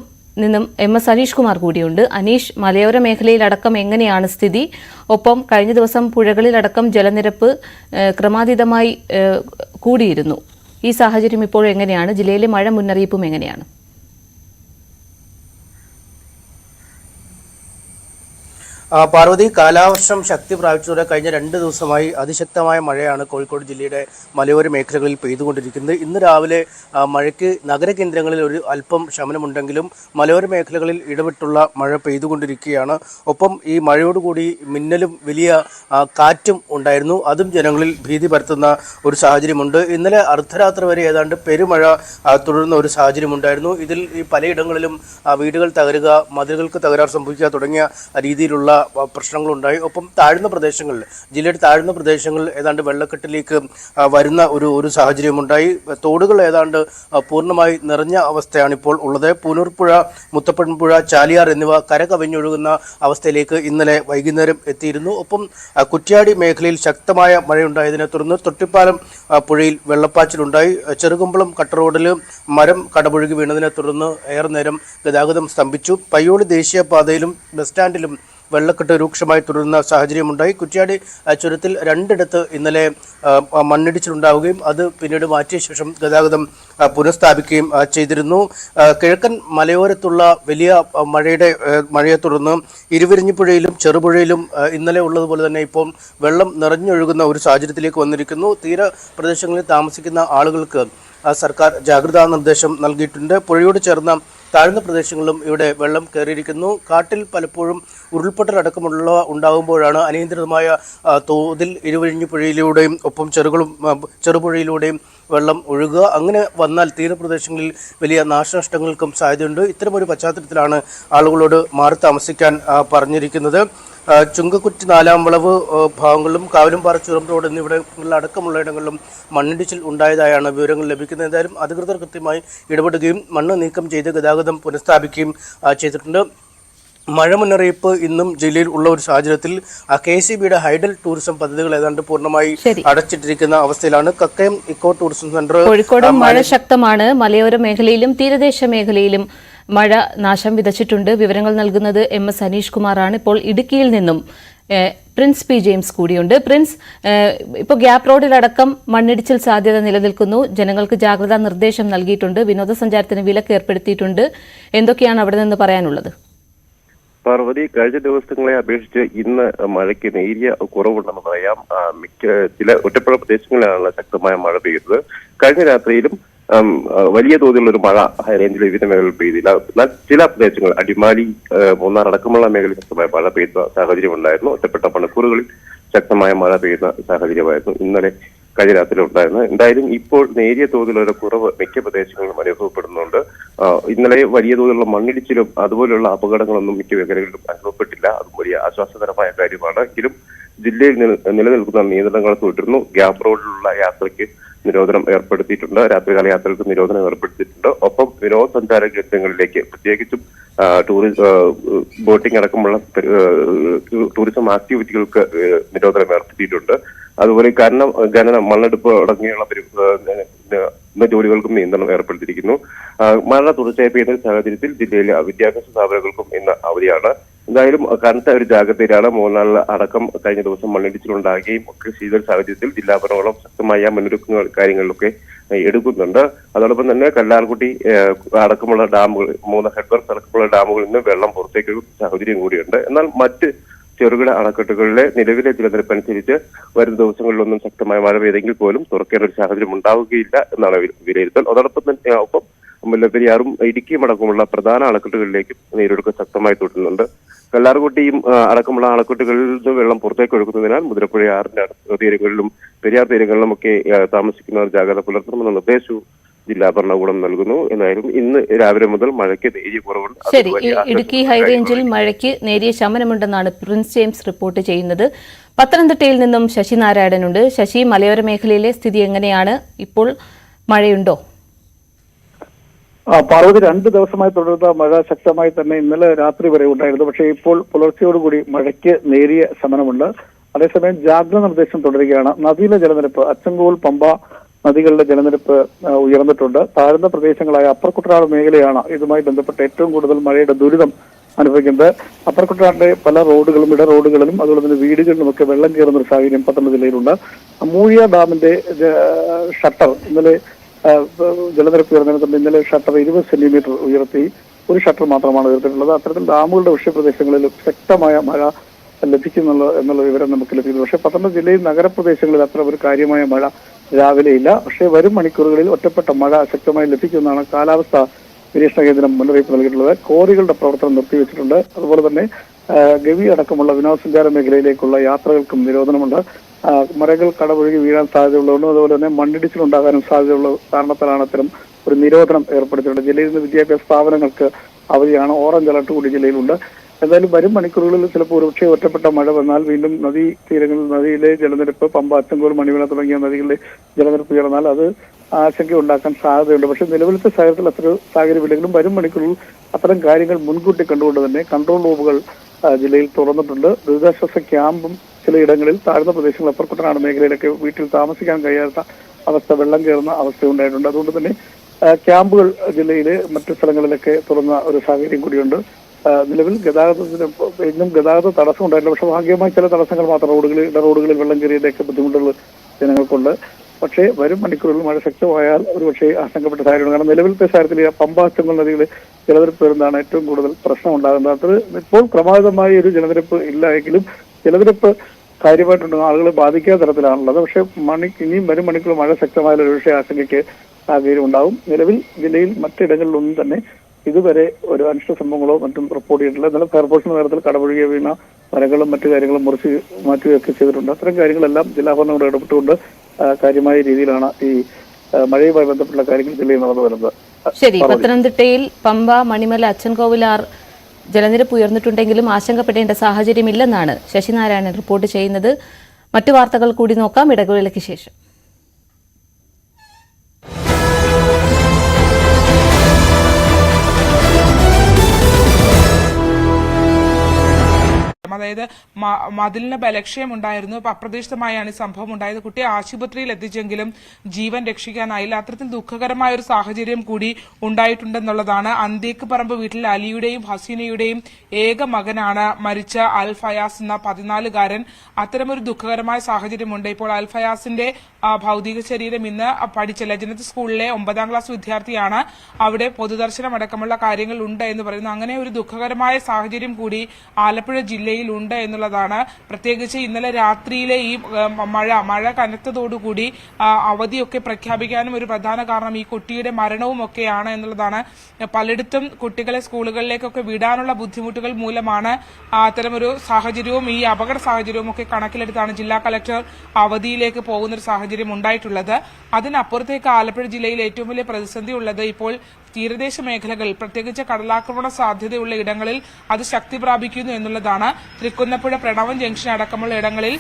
നിന്നും MS അനീഷ് കുമാർ കൂടിയുണ്ട്. അനീഷ്, മലയോര മേഖലയിലടക്കം എങ്ങനെയാണ് സ്ഥിതി? ഒപ്പം കഴിഞ്ഞ ദിവസം പുഴകളിലടക്കം ജലനിരപ്പ് ക്രമാതീതമായി കൂടിയിരുന്നു. ഈ സാഹചര്യം ഇപ്പോൾ എങ്ങനെയാണ്? ജില്ലയിലെ മഴ മുന്നറിയിപ്പും എങ്ങനെയാണ്? പാർവതി, കാലവർഷം ശക്തി പ്രാപിച്ചതോടെ കഴിഞ്ഞ 2 ദിവസമായി അതിശക്തമായ മഴയാണ് കോഴിക്കോട് ജില്ലയുടെ മലയോര മേഖലകളിൽ പെയ്തുകൊണ്ടിരിക്കുന്നത്. ഇന്ന് രാവിലെ മഴയ്ക്ക് നഗരകേന്ദ്രങ്ങളിൽ ഒരു അല്പം ശമനമുണ്ടെങ്കിലും മലയോര മേഖലകളിൽ ഇടവിട്ടുള്ള മഴ പെയ്തുകൊണ്ടിരിക്കുകയാണ്. ഒപ്പം ഈ മഴയോടുകൂടി മിന്നലും വലിയ കാറ്റും ഉണ്ടായിരുന്നു. അതും ജനങ്ങളിൽ ഭീതി പരത്തുന്ന ഒരു സാഹചര്യമുണ്ട്. ഇന്നലെ അർദ്ധരാത്രി വരെ ഏതാണ്ട് പെരുമഴ തുടരുന്ന ഒരു സാഹചര്യമുണ്ടായിരുന്നു. ഇതിൽ ഈ പലയിടങ്ങളിലും വീടുകൾ തകരുക, മതിലുകൾക്ക് തകരാർ സംഭവിക്കുക തുടങ്ങിയ രീതിയിലുള്ള പ്രശ്നങ്ങളുണ്ടായി. ഒപ്പം താഴ്ന്ന പ്രദേശങ്ങളിൽ, ജില്ലയുടെ താഴ്ന്ന പ്രദേശങ്ങളിൽ ഏതാണ്ട് വെള്ളക്കെട്ടിലേക്ക് വരുന്ന ഒരു സാഹചര്യമുണ്ടായി. തോടുകൾ ഏതാണ്ട് പൂർണ്ണമായി നിറഞ്ഞ അവസ്ഥയാണ് ഇപ്പോൾ ഉള്ളത്. പൂനൂർപ്പുഴ, മുത്തപ്പൻപുഴ, ചാലിയാർ എന്നിവ കരകവിഞ്ഞൊഴുകുന്ന അവസ്ഥയിലേക്ക് ഇന്നലെ വൈകുന്നേരം എത്തിയിരുന്നു. ഒപ്പം കുറ്റ്യാടി മേഖലയിൽ ശക്തമായ മഴയുണ്ടായതിനെ തുടർന്ന് തൊട്ടിപ്പാലം പുഴയിൽ വെള്ളപ്പാച്ചിലുണ്ടായി. ചെറുകുമ്പളം കട്ട റോഡിൽ മരം കടപുഴകി വീണതിനെ തുടർന്ന് ഏറെ നേരം ഗതാഗതം സ്തംഭിച്ചു. പയ്യോളി ദേശീയപാതയിലും ബസ് സ്റ്റാൻഡിലും വെള്ളക്കെട്ട് രൂക്ഷമായി തുടരുന്ന സാഹചര്യമുണ്ടായി. കുറ്റ്യാടി ചുരത്തിൽ 2 ഇന്നലെ മണ്ണിടിച്ചിലുണ്ടാവുകയും അത് പിന്നീട് മാറ്റിയ ശേഷം ഗതാഗതം പുനഃസ്ഥാപിക്കുകയും ചെയ്തിരുന്നു. കിഴക്കൻ മലയോരത്തുള്ള വലിയ മഴയെ തുടർന്ന് ഇരുവിരിഞ്ഞിപ്പുഴയിലും ചെറുപുഴയിലും ഇന്നലെ ഉള്ളതുപോലെ തന്നെ ഇപ്പോൾ വെള്ളം നിറഞ്ഞൊഴുകുന്ന ഒരു സാഹചര്യത്തിലേക്ക് വന്നിരിക്കുന്നു. തീരപ്രദേശങ്ങളിൽ താമസിക്കുന്ന ആളുകൾക്ക് സർക്കാർ ജാഗ്രതാ നിർദ്ദേശം നൽകിയിട്ടുണ്ട്. പുഴയോട് ചേർന്ന താഴ്ന്ന പ്രദേശങ്ങളിലും ഇവിടെ വെള്ളം കയറിയിരിക്കുന്നു. കാട്ടിൽ പലപ്പോഴും ഉരുൾപൊട്ടലടക്കമുള്ള ഉണ്ടാകുമ്പോഴാണ് അനിയന്ത്രിതമായ തോതിൽ ഇരുവഴിഞ്ഞിപ്പുഴയിലൂടെയും ഒപ്പം ചെറുപുഴയിലൂടെയും വെള്ളം ഒഴുകുക. അങ്ങനെ വന്നാൽ തീരപ്രദേശങ്ങളിൽ വലിയ നാശനഷ്ടങ്ങൾക്കും സാധ്യതയുണ്ട്. ഇത്തരമൊരു പശ്ചാത്തലത്തിലാണ് ആളുകളോട് മാറി താമസിക്കാൻ പറഞ്ഞിരിക്കുന്നത്. ചുങ്കക്കുറ്റി, 4-ാം വളവ് ഭാഗങ്ങളിലും കാവലുംപാറ ചുരം റോഡ് എന്നിവിടങ്ങളിൽ അടക്കമുള്ള ഇടങ്ങളിലും മണ്ണിടിച്ചിൽ ഉണ്ടായതായാണ് വിവരങ്ങൾ ലഭിക്കുന്നത്. എന്തായാലും അധികൃതർ കൃത്യമായി ഇടപെടുകയും മണ്ണ് നീക്കം ചെയ്ത് ഗതാഗതം പുനഃസ്ഥാപിക്കുകയും ചെയ്തിട്ടുണ്ട്. മഴ മുന്നറിയിപ്പ് ഇന്നും ജില്ലയിൽ ഉള്ള ഒരു സാഹചര്യത്തിൽ KCBയുടെ ഹൈഡൽ ടൂറിസം പദ്ധതികൾ ഏതാണ്ട് പൂർണ്ണമായി അടച്ചിട്ടിരിക്കുന്ന അവസ്ഥയിലാണ്. Kakkayam eco tourism centre Kozhikode മഴ ശക്തമാണ്. മലയോര മേഖലയിലും തീരദേശ മേഖലയിലും മഴ നാശം വിതച്ചിട്ടുണ്ട്. വിവരങ്ങൾ നൽകുന്നത് MS അനീഷ് കുമാറാണ്. ഇപ്പോൾ ഇടുക്കിയിൽ നിന്നും പ്രിൻസ് P. ജെയിംസ് കൂടിയുണ്ട്. പ്രിൻസ്, ഇപ്പോൾ ഗ്യാപ് റോഡിലടക്കം മണ്ണിടിച്ചിൽ സാധ്യത നിലനിൽക്കുന്നു. ജനങ്ങൾക്ക് ജാഗ്രതാ നിർദ്ദേശം നൽകിയിട്ടുണ്ട്. വിനോദസഞ്ചാരത്തിന് വിലക്ക് ഏർപ്പെടുത്തിയിട്ടുണ്ട്. എന്തൊക്കെയാണ് അവിടെ നിന്ന് പറയാനുള്ളത്? പാർവതി, കഴിഞ്ഞ ദിവസങ്ങളെ അപേക്ഷിച്ച് ഇന്ന് മഴയ്ക്ക് നേരിയ കുറവുണ്ടെന്ന് പറയാം. ചില ഒറ്റപ്പെട്ട പ്രദേശങ്ങളിലാണ് ശക്തമായ മഴ പെയ്യുന്നത്. കഴിഞ്ഞ രാത്രിയിലും വലിയ തോതിലുള്ള ഒരു മഴ ഹൈറേഞ്ചിലെ വിവിധ മേഖലകളിൽ പെയ്തില്ല. എന്നാൽ ചില പ്രദേശങ്ങൾ, അടിമാലി, മൂന്നാർ അടക്കമുള്ള മേഖലയിൽ ശക്തമായ മഴ പെയ്ത സാഹചര്യം ഉണ്ടായിരുന്നു. ഒറ്റപ്പെട്ട മണിക്കൂറുകളിൽ ശക്തമായ മഴ പെയ്യുന്ന സാഹചര്യമായിരുന്നു ഇന്നലെ കഴിഞ്ഞ രാത്രി ഉണ്ടായിരുന്നത്. എന്തായാലും ഇപ്പോൾ നേരിയ തോതിലുള്ള കുറവ് മിക്ക പ്രദേശങ്ങളിലും അനുഭവപ്പെടുന്നുണ്ട്. ഇന്നലെ വലിയ തോതിലുള്ള മണ്ണിടിച്ചിലും അതുപോലുള്ള അപകടങ്ങളൊന്നും മിക്ക മേഖലകളിലും അനുഭവപ്പെട്ടില്ല. അതും വലിയ ആശ്വാസകരമായ കാര്യമാണ്. എങ്കിലും ജില്ലയിൽ നിലനിൽക്കുന്ന നിയന്ത്രണങ്ങൾ തുടരുന്നു. ഗ്യാപ് റോഡിലുള്ള യാത്രയ്ക്ക് നിരോധനം ഏർപ്പെടുത്തിയിട്ടുണ്ട്. രാത്രികാല യാത്രകൾക്ക് നിരോധനം ഏർപ്പെടുത്തിയിട്ടുണ്ട്. ഒപ്പം വിനോദസഞ്ചാര കേന്ദ്രങ്ങളിലേക്ക്, പ്രത്യേകിച്ചും ബോട്ടിംഗ് അടക്കമുള്ള ടൂറിസം ആക്ടിവിറ്റികൾക്ക് നിരോധനം ഏർപ്പെടുത്തിയിട്ടുണ്ട്. അതുപോലെ ഖനനം, മണ്ണെടുപ്പ് അടങ്ങിയുള്ള ജോലികൾക്കും നിയന്ത്രണം ഏർപ്പെടുത്തിയിരിക്കുന്നു. മഴ തുടർച്ചയായി പെയ്യുന്ന സാഹചര്യത്തിൽ ജില്ലയിലെ വിദ്യാഭ്യാസ സ്ഥാപനങ്ങൾക്കും ഇന്ന് അവധിയാണ്. എന്തായാലും കനത്ത ഒരു ജാഗ്രതയിലാണ്. മൂന്നാറിൽ അടക്കം കഴിഞ്ഞ ദിവസം മണ്ണിടിച്ചിലുണ്ടാകുകയും ഒക്കെ ചെയ്ത സാഹചര്യത്തിൽ ജില്ലാ ഭരണകൂടം ശക്തമായ മുന്നൊരുക്കങ്ങൾ കാര്യങ്ങളിലൊക്കെ എടുക്കുന്നുണ്ട്. അതോടൊപ്പം തന്നെ കല്ലാർകുട്ടി അടക്കമുള്ള ഡാമുകൾ, 3 ഹെഡ്വർക്സ് അടക്കമുള്ള ഡാമുകളിൽ നിന്ന് വെള്ളം പുറത്തേക്ക് സാഹചര്യം കൂടിയുണ്ട്. എന്നാൽ മറ്റ് ചെറുകിട അണക്കെട്ടുകളിലെ നിലവിലെ ജലനിരപ്പ് അനുസരിച്ച് വരും ദിവസങ്ങളിലൊന്നും ശക്തമായ മഴ പെയ്തെങ്കിൽ പോലും തുറക്കേണ്ട ഒരു സാഹചര്യം ഉണ്ടാവുകയില്ല എന്നാണ് വിലയിരുത്തൽ. അതോടൊപ്പം തന്നെ ഒപ്പം മുല്ലപ്പെരിയാറും ഇടുക്കിയും അടക്കമുള്ള പ്രധാന അണക്കെട്ടുകളിലേക്കും നീരൊഴുക്ക് ശക്തമായി തുടരുന്നുണ്ട്. കല്ലാർകുട്ടിയും അടക്കമുള്ള അണക്കെട്ടുകളിൽ നിന്ന് വെള്ളം പുറത്തേക്ക് ഒഴുകുന്നതിനാൽ മുതിരപ്പുഴ ആറിന്റെ തീരങ്ങളിലും പെരിയാർ തീരങ്ങളിലും ഒക്കെ താമസിക്കുന്നവർ ജാഗ്രത പുലർത്തണമെന്ന നിർദ്ദേശവും ജില്ലാ ഭരണകൂടം നൽകുന്നു. എന്നാലും ഇന്ന് രാവിലെ മുതൽ മഴയ്ക്ക് നേരിയ കുറവുണ്ട്. ശരി, ഇടുക്കി ഹൈറേഞ്ചിൽ മഴയ്ക്ക് നേരിയ ശമനമുണ്ടെന്നാണ് പ്രിൻസ് ജെയിംസ് റിപ്പോർട്ട് ചെയ്യുന്നത്. പത്തനംതിട്ടയിൽ നിന്നും ശശി നാരായണനുണ്ട്. ശശി, മലയോര മേഖലയിലെ സ്ഥിതി എങ്ങനെയാണ്? ഇപ്പോൾ മഴയുണ്ടോ? പാർവതി, 2 ദിവസമായി തുടരുന്ന മഴ ശക്തമായി തന്നെ ഇന്നലെ രാത്രി വരെ ഉണ്ടായിരുന്നു. പക്ഷേ ഇപ്പോൾ പുലർച്ചയോടുകൂടി മഴയ്ക്ക് നേരിയ ശമനമുണ്ട്. അതേസമയം ജാഗ്രതാ നിർദ്ദേശം തുടരുകയാണ്. നദിയിലെ ജലനിരപ്പ്, അച്ചൻകോൽ, പമ്പ നദികളുടെ ജലനിരപ്പ് ഉയർന്നിട്ടുണ്ട്. താഴ്ന്ന പ്രദേശങ്ങളായ അപ്പർ കുട്ടനാട് മേഖലയാണ് ഇതുമായി ബന്ധപ്പെട്ട് ഏറ്റവും കൂടുതൽ മഴയുടെ ദുരിതം അനുഭവിക്കുന്നത്. അപ്പർ കുട്ടനാടിന്റെ പല റോഡുകളും ഇട റോഡുകളിലും അതുപോലെ തന്നെ വീടുകളിലുമൊക്കെ വെള്ളം കയറുന്ന ഒരു സാഹചര്യം പത്തനംതിട്ട ജില്ലയിലുണ്ട്. മൂഴിയ ഡാമിന്റെ ഷട്ടർ ഇന്നലെ ജലനിരപ്പ് ഉയർന്നതിന് ഇന്നലെ ഷട്ടർ 20 സെന്റിമീറ്റർ ഉയർത്തി. ഒരു ഷട്ടർ മാത്രമാണ് ഉയർത്തിയിട്ടുള്ളത്. അത്തരത്തിൽ ഡാമുകളുടെ വൃഷ്ടിപ്രദേശങ്ങളിൽ ശക്തമായ മഴ എന്നുള്ള വിവരം നമുക്ക് ലഭിക്കുന്നു. പക്ഷേ പത്തനംതിട്ട ജില്ലയിൽ നഗരപ്രദേശങ്ങളിൽ അത്ര ഒരു കാര്യമായ മഴ രാവിലെ ഇല്ല. പക്ഷേ വരും മണിക്കൂറുകളിൽ ഒറ്റപ്പെട്ട മഴ ശക്തമായി ലഭിക്കുമെന്നാണ് കാലാവസ്ഥാ നിരീക്ഷണ കേന്ദ്രം മുന്നറിയിപ്പ് നൽകിയിട്ടുള്ളത്. കോറികളുടെ പ്രവർത്തനം നിർത്തിവെച്ചിട്ടുണ്ട്. അതുപോലെ തന്നെ ഗവി അടക്കമുള്ള വിനോദസഞ്ചാര മേഖലയിലേക്കുള്ള യാത്രകൾക്കും നിരോധനമുണ്ട്. മരങ്ങൾ കടപുഴകി വീഴാൻ സാധ്യതയുള്ളതുകൊണ്ട് അതുപോലെ തന്നെ മണ്ണിടിച്ചിലുണ്ടാകാനും സാധ്യതയുള്ള കാരണത്താലാണ് അത്തരം ഒരു നിരോധനം ഏർപ്പെടുത്തിയിട്ടുണ്ട്. ജില്ലയിൽ നിന്ന് വിദ്യാഭ്യാസ സ്ഥാപനങ്ങൾക്ക് അവധിയാണ്. ഓറഞ്ച് അലർട്ട് കൂടി ജില്ലയിലുണ്ട്. എന്തായാലും വരും മണിക്കൂറുകളിൽ ചിലപ്പോൾ ഒരുപക്ഷെ ഒറ്റപ്പെട്ട മഴ വന്നാൽ വീണ്ടും നദിയിലെ ജലനിരപ്പ് പമ്പ, അച്ചൻകോൽ, മണിവിള തുടങ്ങിയ നദികളിലെ ജലനിരപ്പ് ഉയർന്നാൽ അത് ആശങ്ക ഉണ്ടാക്കാൻ സാധ്യതയുണ്ട്. പക്ഷെ നിലവിലത്തെ സാഹചര്യത്തിൽ അത്ര സാഹചര്യമില്ലെങ്കിലും വരും മണിക്കൂറിൽ അത്തരം കാര്യങ്ങൾ മുൻകൂട്ടി കണ്ടുകൊണ്ട് തന്നെ കൺട്രോൾ റൂമുകൾ ജില്ലയിൽ തുറന്നിട്ടുണ്ട്. ദുരിതാശ്വാസ ക്യാമ്പും ചിലയിടങ്ങളിൽ താഴ്ന്ന പ്രദേശങ്ങൾ, അപ്പുറക്കുട്ടനാട് മേഖലയിലൊക്കെ വീട്ടിൽ താമസിക്കാൻ കഴിയാത്ത അവസ്ഥ, വെള്ളം കയറുന്ന അവസ്ഥ ഉണ്ടായിട്ടുണ്ട്. അതുകൊണ്ട് തന്നെ ക്യാമ്പുകൾ ജില്ലയിലെ മറ്റു സ്ഥലങ്ങളിലൊക്കെ തുറന്ന ഒരു സാഹചര്യം കൂടിയുണ്ട്. നിലവിൽ ഗതാഗതത്തിന് എന്നും ഗതാഗത തടസ്സം ഉണ്ടായിട്ടില്ല. പക്ഷെ ഭാഗ്യമായി ചില തടസ്സങ്ങൾ മാത്രം റോഡുകളിൽ വെള്ളം കയറിയതിന്റെയൊക്കെ ബുദ്ധിമുട്ടുകൾ ജനങ്ങൾക്കുണ്ട്. പക്ഷേ വരും മണിക്കൂറുകളിൽ മഴ ശക്തമായാൽ ഒരുപക്ഷെ ആശങ്കപ്പെട്ട സാഹചര്യമാണ്. കാരണം നിലവിലത്തെ സാഹചര്യത്തിൽ പമ്പ, അച്ചൻകോൽ നദികളിൽ ജലനിരപ്പ് വരുന്നതാണ് ഏറ്റവും കൂടുതൽ പ്രശ്നം ഉണ്ടാകുന്നത്. അത് ഇപ്പോൾ ക്രമാതീതമായ ഒരു ജലനിരപ്പ് ഇല്ല എങ്കിലും ജലനിരപ്പ് കാര്യമായിട്ടുണ്ട്, ആളുകളെ ബാധിക്കാത്ത തരത്തിലാണുള്ളത്. പക്ഷെ ഇനിയും വരും മണിക്കൂർ മഴ ശക്തമായ ഒരുപക്ഷെ ആശങ്കയ്ക്ക് സാഹചര്യം ഉണ്ടാവും. നിലവിൽ ജില്ലയിൽ മറ്റിടങ്ങളിലൊന്നും തന്നെ ഇതുവരെ ഒരു അനിഷ്ട സംഭവങ്ങളോ മറ്റും റിപ്പോർട്ട് ചെയ്തിട്ടില്ല. എന്നാലും ഫയർഫോഴ്സിന്റെ നേതൃത്വത്തിൽ കടപുഴകിയ വീണ മരങ്ങളും മറ്റു കാര്യങ്ങളും മുറിച്ച് മാറ്റുകയൊക്കെ ചെയ്തിട്ടുണ്ട്. അത്തരം കാര്യങ്ങളെല്ലാം ജില്ലാ ഭരണകൂടം ഇടപെട്ടുകൊണ്ട് കാര്യമായ രീതിയിലാണ് ഈ മഴയുമായി ബന്ധപ്പെട്ട കാര്യങ്ങൾ ജില്ലയിൽ നടന്നു വരുന്നത്. ശരി, പത്തനംതിട്ടയിൽ പമ്പ, മണിമല, അച്ചൻകോവിലാർ ജലനിരപ്പ് ഉയർന്നിട്ടുണ്ടെങ്കിലും ആശങ്കപ്പെടേണ്ട സാഹചര്യമില്ലെന്നാണ് ശശിനാരായണൻ റിപ്പോർട്ട് ചെയ്യുന്നത്. മറ്റു വാർത്തകൾ കൂടി നോക്കാം ഇടവേളയ്ക്ക് ശേഷം. അതായത് മതിലിന് ബലക്ഷയം ഉണ്ടായിരുന്നു. അപ്രതീക്ഷിതമായാണ് ഈ സംഭവം ഉണ്ടായത്. കുട്ടിയെ ആശുപത്രിയിൽ എത്തിച്ചെങ്കിലും ജീവൻ രക്ഷിക്കാനായില്ല. അത്തരത്തിൽ ദുഃഖകരമായ ഒരു സാഹചര്യം കൂടി ഉണ്ടായിട്ടുണ്ടെന്നുള്ളതാണ്. അന്തേക്ക് പറമ്പ് വീട്ടിൽ അലിയുടെയും ഹസീനയുടെയും ഏക മകനാണ് മരിച്ച അൽ ഫയാസ് എന്ന 14-കാരൻ. അത്തരമൊരു ദുഃഖകരമായ സാഹചര്യമുണ്ട്. ഇപ്പോൾ അൽ ഫയാസിന്റെ ഭൌതിക ശരീരം ഇന്ന് പഠിച്ച ലജനത്ത് സ്കൂളിലെ 9ാം ക്ലാസ് വിദ്യാർത്ഥിയാണ്. അവിടെ പൊതുദർശനം അടക്കമുള്ള കാര്യങ്ങൾ ഉണ്ട് എന്ന് പറയുന്നു. അങ്ങനെ ഒരു ദുഃഖകരമായ സാഹചര്യം കൂടി ആലപ്പുഴ ജില്ലയിൽ ഉണ്ട് എന്നുള്ളതാണ്. പ്രത്യേകിച്ച് ഇന്നലെ രാത്രിയിലെ ഈ മഴ കനത്തതോടുകൂടി അവധിയൊക്കെ പ്രഖ്യാപിക്കാനും ഒരു പ്രധാന കാരണം ഈ കുട്ടിയുടെ മരണവും ഒക്കെയാണ് എന്നുള്ളതാണ്. പലയിടത്തും കുട്ടികളെ സ്കൂളുകളിലേക്കൊക്കെ വിടാനുള്ള ബുദ്ധിമുട്ടുകൾ മൂലമാണ് അത്തരമൊരു സാഹചര്യവും ഈ അപകട സാഹചര്യവും ഒക്കെ കണക്കിലെടുത്താണ് ജില്ലാ കളക്ടർ അവധിയിലേക്ക് പോകുന്നൊരു സാഹചര്യം ഉണ്ടായിട്ടുള്ളത്. അതിനപ്പുറത്തേക്ക് ആലപ്പുഴ ജില്ലയിൽ ഏറ്റവും വലിയ പ്രതിസന്ധി ഉള്ളത് ഇപ്പോൾ തീരദേശ മേഖലകളിൽ, പ്രത്യേകിച്ച് കടലാക്രമണ സാധ്യതയുള്ള ഇടങ്ങളിൽ അത് ശക്തി പ്രാപിക്കുന്നു എന്നുള്ളതാണ്. തൃക്കുന്നപ്പുഴ, പ്രണവം ജംഗ്ഷൻ അടക്കമുള്ള ഇടങ്ങളിൽ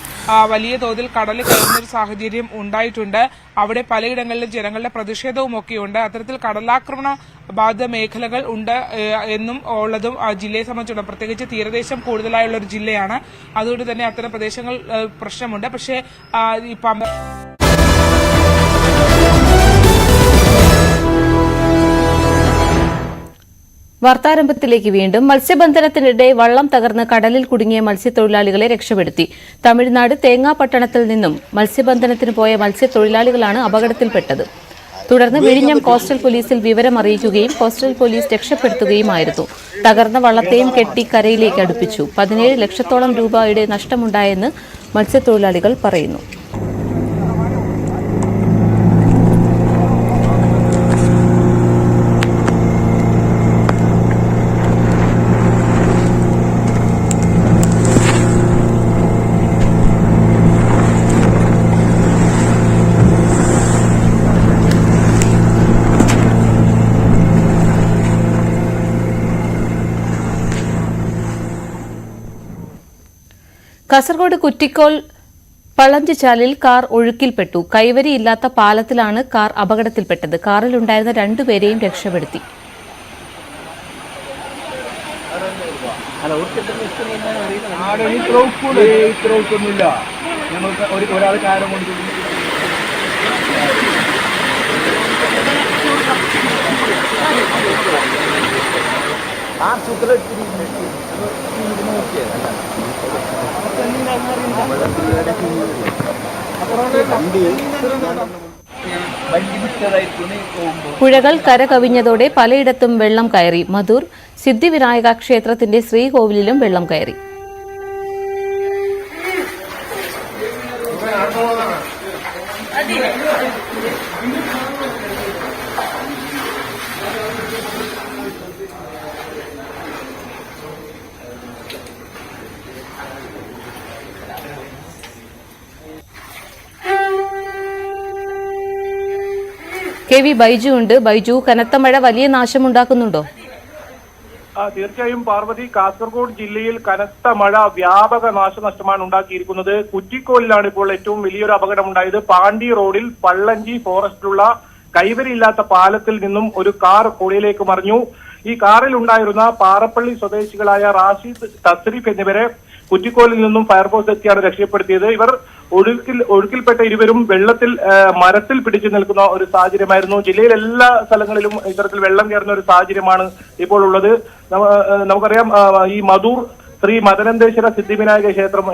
വലിയ തോതിൽ കടൽ കയറുന്നൊരു സാഹചര്യം ഉണ്ടായിട്ടുണ്ട്. അവിടെ പലയിടങ്ങളിലും ജനങ്ങളുടെ പ്രതിഷേധവും ഒക്കെയുണ്ട്. അത്തരത്തിൽ കടലാക്രമണ ബാധിത മേഖലകൾ ഉണ്ട് എന്നും ഉള്ളതും ജില്ലയെ സംബന്ധിച്ചിടത്തോളം, പ്രത്യേകിച്ച് തീരദേശം കൂടുതലായുള്ള ഒരു ജില്ലയാണ്. അതുകൊണ്ട് തന്നെ അത്തരം പ്രദേശങ്ങൾ പ്രശ്നമുണ്ട്. പക്ഷേ വാർത്താരംഭത്തിലേക്ക് വീണ്ടും. മത്സ്യബന്ധനത്തിനിടെ വള്ളം തകർന്ന് കടലിൽ കുടുങ്ങിയ മത്സ്യത്തൊഴിലാളികളെ രക്ഷപ്പെടുത്തി. തമിഴ്നാട് തേങ്ങാപട്ടണത്തിൽ നിന്നും മത്സ്യബന്ധനത്തിന് പോയ മത്സ്യത്തൊഴിലാളികളാണ് അപകടത്തിൽപ്പെട്ടത്. തുടർന്ന് വിഴിഞ്ഞം കോസ്റ്റൽ പോലീസിൽ വിവരം അറിയിക്കുകയും കോസ്റ്റൽ പോലീസ് രക്ഷപ്പെടുത്തുകയുമായിരുന്നു. തകർന്ന വള്ളത്തെയും കെട്ടി കരയിലേക്ക് അടുപ്പിച്ചു. 17 ലക്ഷത്തോളം രൂപയുടെ നഷ്ടമുണ്ടായെന്ന് മത്സ്യത്തൊഴിലാളികൾ പറയുന്നു. കാസർഗോഡ് കുറ്റിക്കോൽ പളഞ്ചിച്ചാലിൽ കാർ ഒഴുക്കിൽപ്പെട്ടു. കൈവരിയില്ലാത്ത പാലത്തിലാണ് കാർ അപകടത്തിൽപ്പെട്ടത്. കാറിലുണ്ടായിരുന്ന 2 പേരെയും രക്ഷപ്പെടുത്തി. പുഴകൾ കരകവിഞ്ഞതോടെ പലയിടത്തും വെള്ളം കയറി. മധൂർ സിദ്ധിവിനായക ക്ഷേത്രത്തിന്റെ ശ്രീകോവിലിലും വെള്ളം കയറി. കെ വി ബൈജു ഉണ്ട്. ബൈജു, കനത്ത മഴ വലിയ നാശമുണ്ടാക്കുന്നുണ്ടോ? തീർച്ചയായും പാർവതി, കാസർഗോഡ് ജില്ലയിൽ കനത്ത മഴ വ്യാപക നാശനഷ്ടമാണ് ഉണ്ടാക്കിയിരിക്കുന്നത്. കുറ്റിക്കോലിലാണ് ഇപ്പോൾ ഏറ്റവും വലിയൊരു അപകടമുണ്ടായത്. പാണ്ടി റോഡിൽ പള്ളഞ്ചി ഫോറസ്റ്റിലുള്ള കൈവരിയില്ലാത്ത പാലത്തിൽ നിന്നും ഒരു കാർ പുഴയിലേക്ക് മറിഞ്ഞു. ഈ കാറിൽ ഉണ്ടായിരുന്ന പാറപ്പള്ളി സ്വദേശികളായ റാഷിദ്, തസ്രീഫ് എന്നിവരെ കുറ്റിക്കോലിൽ നിന്നും ഫയർഫോഴ്സ് എത്തിയാണ് രക്ഷപ്പെടുത്തിയത്. ഇവർ ഒഴുക്കിൽപ്പെട്ട ഇരുവരും വെള്ളത്തിൽ മരത്തിൽ പിടിച്ചു നിൽക്കുന്ന ഒരു സാഹചര്യമായിരുന്നു. ജില്ലയിൽ എല്ലാ സ്ഥലങ്ങളിലും ഇത്തരത്തിൽ വെള്ളം കയറുന്ന ഒരു സാഹചര്യമാണ് ഇപ്പോൾ ഉള്ളത്. നമുക്കറിയാം, ഈ മധൂർ ശ്രീ മദനന്തേശ്വര സിദ്ധിവിനായക ക്ഷേത്രം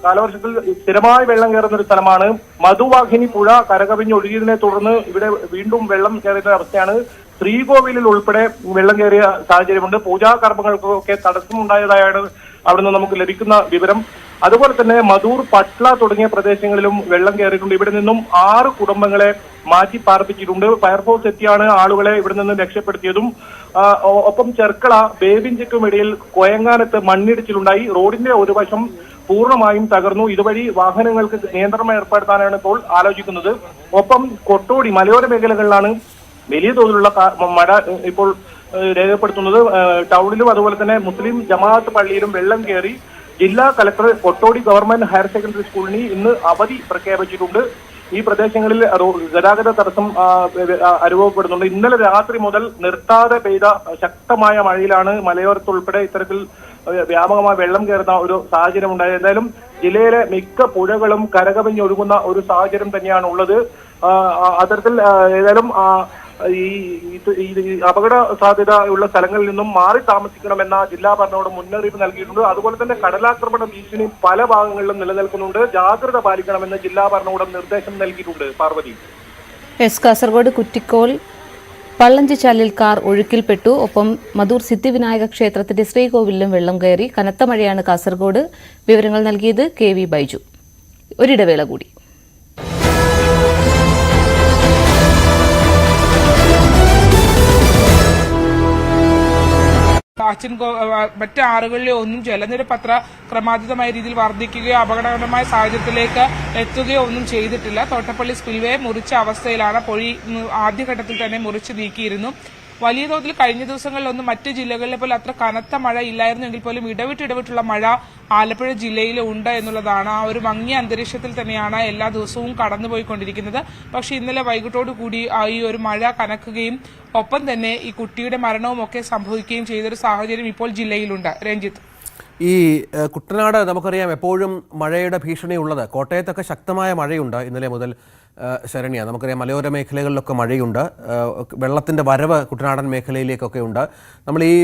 കാലവർഷത്തിൽ സ്ഥിരമായി വെള്ളം കയറുന്ന ഒരു സ്ഥലമാണ്. മധുവാഹിനി പുഴ കരകവിഞ്ഞ് ഒഴുകിയതിനെ തുടർന്ന് ഇവിടെ വീണ്ടും വെള്ളം കയറുന്ന അവസ്ഥയാണ്. ശ്രീകോവിലിൽ ഉൾപ്പെടെ വെള്ളം കയറിയ സാഹചര്യമുണ്ട്. പൂജാ കർമ്മങ്ങൾക്കൊക്കെ തടസ്സമുണ്ടായതായാണ് അവിടുന്ന് നമുക്ക് ലഭിക്കുന്ന വിവരം. അതുപോലെ തന്നെ മധൂർ, പട്ല തുടങ്ങിയ പ്രദേശങ്ങളിലും വെള്ളം കയറിയിട്ടുണ്ട്. ഇവിടെ നിന്നും 6 കുടുംബങ്ങളെ മാറ്റി പാർപ്പിച്ചിട്ടുണ്ട്. ഫയർഫോഴ്സ് എത്തിയാണ് ആളുകളെ ഇവിടെ നിന്ന് രക്ഷപ്പെടുത്തിയതും. ഒപ്പം ചെർക്കള, ബേബിഞ്ചിക്കും ഇടയിൽ കൊയങ്ങാനത്ത് മണ്ണിടിച്ചിലുണ്ടായി. റോഡിന്റെ ഒരു വശം പൂർണ്ണമായും തകർന്നു. ഇതുവഴി വാഹനങ്ങൾക്ക് നിയന്ത്രണം ഏർപ്പെടുത്താനാണ് ഇപ്പോൾ ആലോചിക്കുന്നത്. ഒപ്പം കൊട്ടോടി, മലയോര മേഖലകളിലാണ് വലിയ തോതിലുള്ള മഴ ഇപ്പോൾ രേഖപ്പെടുത്തുന്നത്. ടൗണിലും അതുപോലെ തന്നെ മുസ്ലിം ജമാഅത്ത് പള്ളിയിലും വെള്ളം കയറി. ജില്ലാ collector Kottodi government higher secondary സ്കൂളിന് ഇന്ന് അവധി പ്രഖ്യാപിച്ചിട്ടുണ്ട്. ഈ പ്രദേശങ്ങളിൽ ഗതാഗത തടസ്സം അനുഭവപ്പെടുന്നുണ്ട്. ഇന്നലെ രാത്രി മുതൽ നിർത്താതെ പെയ്ത ശക്തമായ മഴയിലാണ് മലയോരത്തുൾപ്പെടെ ഇത്തരത്തിൽ വ്യാപകമായി വെള്ളം കയറുന്ന ഒരു സാഹചര്യം ഉണ്ടായത്. എന്തായാലും ജില്ലയിലെ മിക്ക പുഴകളും കരകവിഞ്ഞൊഴുകുന്ന ഒരു സാഹചര്യം തന്നെയാണ് ഉള്ളത്. അത്തരത്തിൽ ഏതായാലും ഈ അപകട സാധ്യതയുള്ള സ്ഥലങ്ങളിൽ നിന്നും മാറി താമസിക്കണമെന്ന ജില്ലാ ഭരണകൂടം മുന്നറിയിപ്പ് നൽകിയിട്ടുണ്ട്. അതുപോലെ തന്നെ കടലാക്രമണ ഭീഷണി പല ഭാഗങ്ങളിലും നിലനിൽക്കുന്നുണ്ട്. ജാഗ്രത പാലിക്കണമെന്ന് ജില്ലാ ഭരണകൂടം നിർദ്ദേശം നൽകിയിട്ടുണ്ട്. പാർവതി. കാസർഗോഡ് കുറ്റിക്കോൽ പള്ളഞ്ചിച്ചാലിൽ കാർ ഒഴുക്കിൽപ്പെട്ടു. ഒപ്പം മധൂർ സിദ്ധിവിനായക ക്ഷേത്രത്തിന്റെ ശ്രീകോവിലിലും വെള്ളം കയറി. കനത്ത മഴയാണ് കാസർഗോഡ്. വിവരങ്ങൾ നൽകിയത് KV ബൈജു. ഒരിടവേള കൂടി. മറ്റ് ആറുകളിലെ ഒന്നും ജലനിരപ്പ് അത്ര ക്രമാതീതമായ രീതിയിൽ വർദ്ധിക്കുകയോ അപകടകരമായ സാഹചര്യത്തിലേക്ക് എത്തുകയോ ഒന്നും ചെയ്തിട്ടില്ല. തോട്ടപ്പള്ളി സ്പിൽവേ മുറിച്ച അവസ്ഥയിലാണ്. പൊഴി ആദ്യഘട്ടത്തിൽ തന്നെ മുറിച്ചു നീക്കിയിരുന്നു. വലിയ തോതിൽ കഴിഞ്ഞ ദിവസങ്ങളിലൊന്നും മറ്റ് ജില്ലകളിലെ പോലെ അത്ര കനത്ത മഴ ഇല്ലായിരുന്നെങ്കിൽ പോലും ഇടവിട്ടുള്ള മഴ ആലപ്പുഴ ജില്ലയിൽ ഉണ്ട് എന്നുള്ളതാണ്. ആ ഒരു മങ്ങിയ അന്തരീക്ഷത്തിൽ തന്നെയാണ് എല്ലാ ദിവസവും കടന്നുപോയിക്കൊണ്ടിരിക്കുന്നത്. പക്ഷേ ഇന്നലെ വൈകിട്ടോടുകൂടി ഈ ഒരു മഴ കനക്കുകയും ഒപ്പം തന്നെ ഈ കുട്ടിയുടെ മരണവും ഒക്കെ സംഭവിക്കുകയും ചെയ്തൊരു സാഹചര്യം ഇപ്പോൾ ജില്ലയിലുണ്ട്. രഞ്ജിത്ത്, ഈ കുട്ടനാട് നമുക്കറിയാം എപ്പോഴും മഴയുടെ ഭീഷണി ഉള്ളത്. കോട്ടയത്തൊക്കെ ശക്തമായ മഴയുണ്ട് ഇന്നലെ മുതൽ. ശരണ്യ, നമുക്കറിയാം മലയോര മേഖലകളിലൊക്കെ മഴയുണ്ട്. വെള്ളത്തിന്റെ വരവ് കുട്ടനാടൻ മേഖലയിലേക്കൊക്കെ ഉണ്ട്. നമ്മൾ ഈ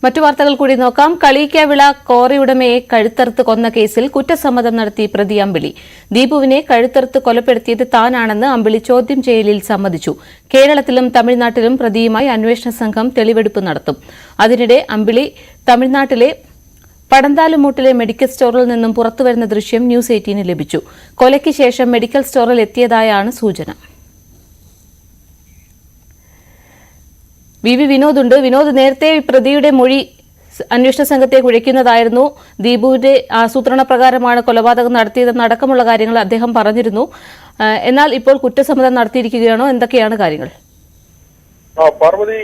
മറ്റു വാർത്തകൾ കൂടി നോക്കാം. കളിയിക്കാവിള കോറി ഉടമയെ കഴുത്തറുത്ത് കൊന്ന കേസിൽ കുറ്റസമ്മതം നടത്തി പ്രതി അമ്പിളി. ദീപുവിനെ കഴുത്തറുത്ത് കൊലപ്പെടുത്തിയത് താനാണെന്ന് അമ്പിളി ചോദ്യം ചെയ്യലിൽ സമ്മതിച്ചു. കേരളത്തിലും തമിഴ്നാട്ടിലും പ്രതിയുമായി അന്വേഷണ സംഘം തെളിവെടുപ്പ് നടത്തും. അതിനിടെ അമ്പിളി തമിഴ്നാട്ടിലെ പടന്താലുമൂട്ടിലെ മെഡിക്കൽ സ്റ്റോറിൽ നിന്നും പുറത്തുവരുന്ന ദൃശ്യം ന്യൂസ് 18 ലഭിച്ചു. കൊലയ്ക്ക് ശേഷം മെഡിക്കൽ സ്റ്റോറിൽ എത്തിയതായാണ് സൂചന. വി വിനോദുണ്ട്. വിനോദ്, നേരത്തെ പ്രതിയുടെ മൊഴി അന്വേഷണ സംഘത്തെ കുഴയ്ക്കുന്നതായിരുന്നു. ദീപുവിന്റെ ആസൂത്രണ പ്രകാരമാണ് കൊലപാതകം നടത്തിയതെന്നടക്കമുള്ള കാര്യങ്ങൾ അദ്ദേഹം പറഞ്ഞിരുന്നു. എന്നാൽ ഇപ്പോൾ കുറ്റസമ്മതം നടത്തിയിരിക്കുകയാണോ? എന്തൊക്കെയാണ് കാര്യങ്ങൾ? പാർവതി,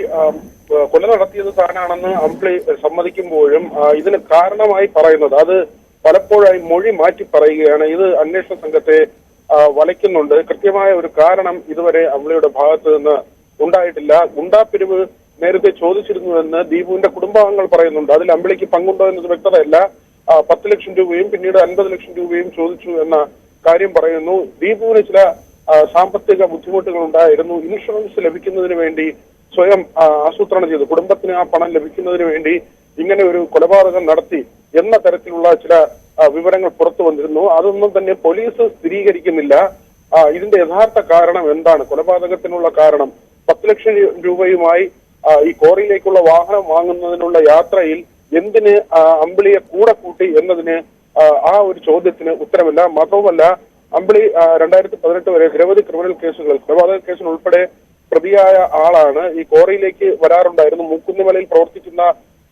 കൊല നടത്തിയത് താനാണെന്ന് അമ്പിളി സമ്മതിക്കുമ്പോഴും ഇതിന് കാരണമായി പറയുന്നത് അത് പലപ്പോഴായി മൊഴി മാറ്റി പറയുകയാണ്. ഇത് അന്വേഷണ സംഘത്തെ വലയ്ക്കുന്നുണ്ട്. കൃത്യമായ ഒരു കാരണം ഇതുവരെ അമ്പിളിയുടെ ഭാഗത്ത് നിന്ന് ഉണ്ടായിട്ടില്ല. ഗുണ്ടാപ്പിരിവ് നേരത്തെ ചോദിച്ചിരുന്നുവെന്ന് ദീപുവിന്റെ കുടുംബാംഗങ്ങൾ പറയുന്നുണ്ട്. അതിൽ അമ്പിളിക്ക് പങ്കുണ്ടോ എന്നത് വ്യക്തതയല്ല. 10 ലക്ഷം രൂപയും പിന്നീട് 50 ലക്ഷം രൂപയും ചോദിച്ചു എന്ന കാര്യം പറയുന്നു. ദീപുവിന് ചില സാമ്പത്തിക ബുദ്ധിമുട്ടുകൾ ഉണ്ടായിരുന്നു. ഇൻഷുറൻസ് ലഭിക്കുന്നതിന് വേണ്ടി സ്വയം ആസൂത്രണം ചെയ്തു. കുടുംബത്തിന് ആ പണം ലഭിക്കുന്നതിന് വേണ്ടി ഇങ്ങനെ ഒരു കൊലപാതകം നടത്തി എന്ന തരത്തിലുള്ള ചില വിവരങ്ങൾ പുറത്തു വന്നിരുന്നു. അതൊന്നും തന്നെ പോലീസ് സ്ഥിരീകരിക്കുന്നില്ല. ഇതിന്റെ യഥാർത്ഥ കാരണം എന്താണ്? കൊലപാതകത്തിനുള്ള കാരണം 10 ലക്ഷം രൂപയുമായി ഈ കോറിയിലേക്കുള്ള വാഹനം വാങ്ങുന്നതിനുള്ള യാത്രയിൽ എന്തിന് അമ്പിളിയെ കൂടെ കൂട്ടി എന്നതിന് ആ ഒരു ചോദ്യത്തിന് ഉത്തരമില്ല. മാത്രവുമല്ല, അമ്പിളി 2018 വരെ നിരവധി ക്രിമിനൽ കേസുകൾ, കൊലപാതക കേസിൽ ഉൾപ്പെടെ പ്രതിയായ ആളാണ്. ഈ കോറിയിലേക്ക് വരാറുണ്ടായിരുന്നു. മൂക്കുന്നിമലയിൽ പ്രവർത്തിക്കുന്ന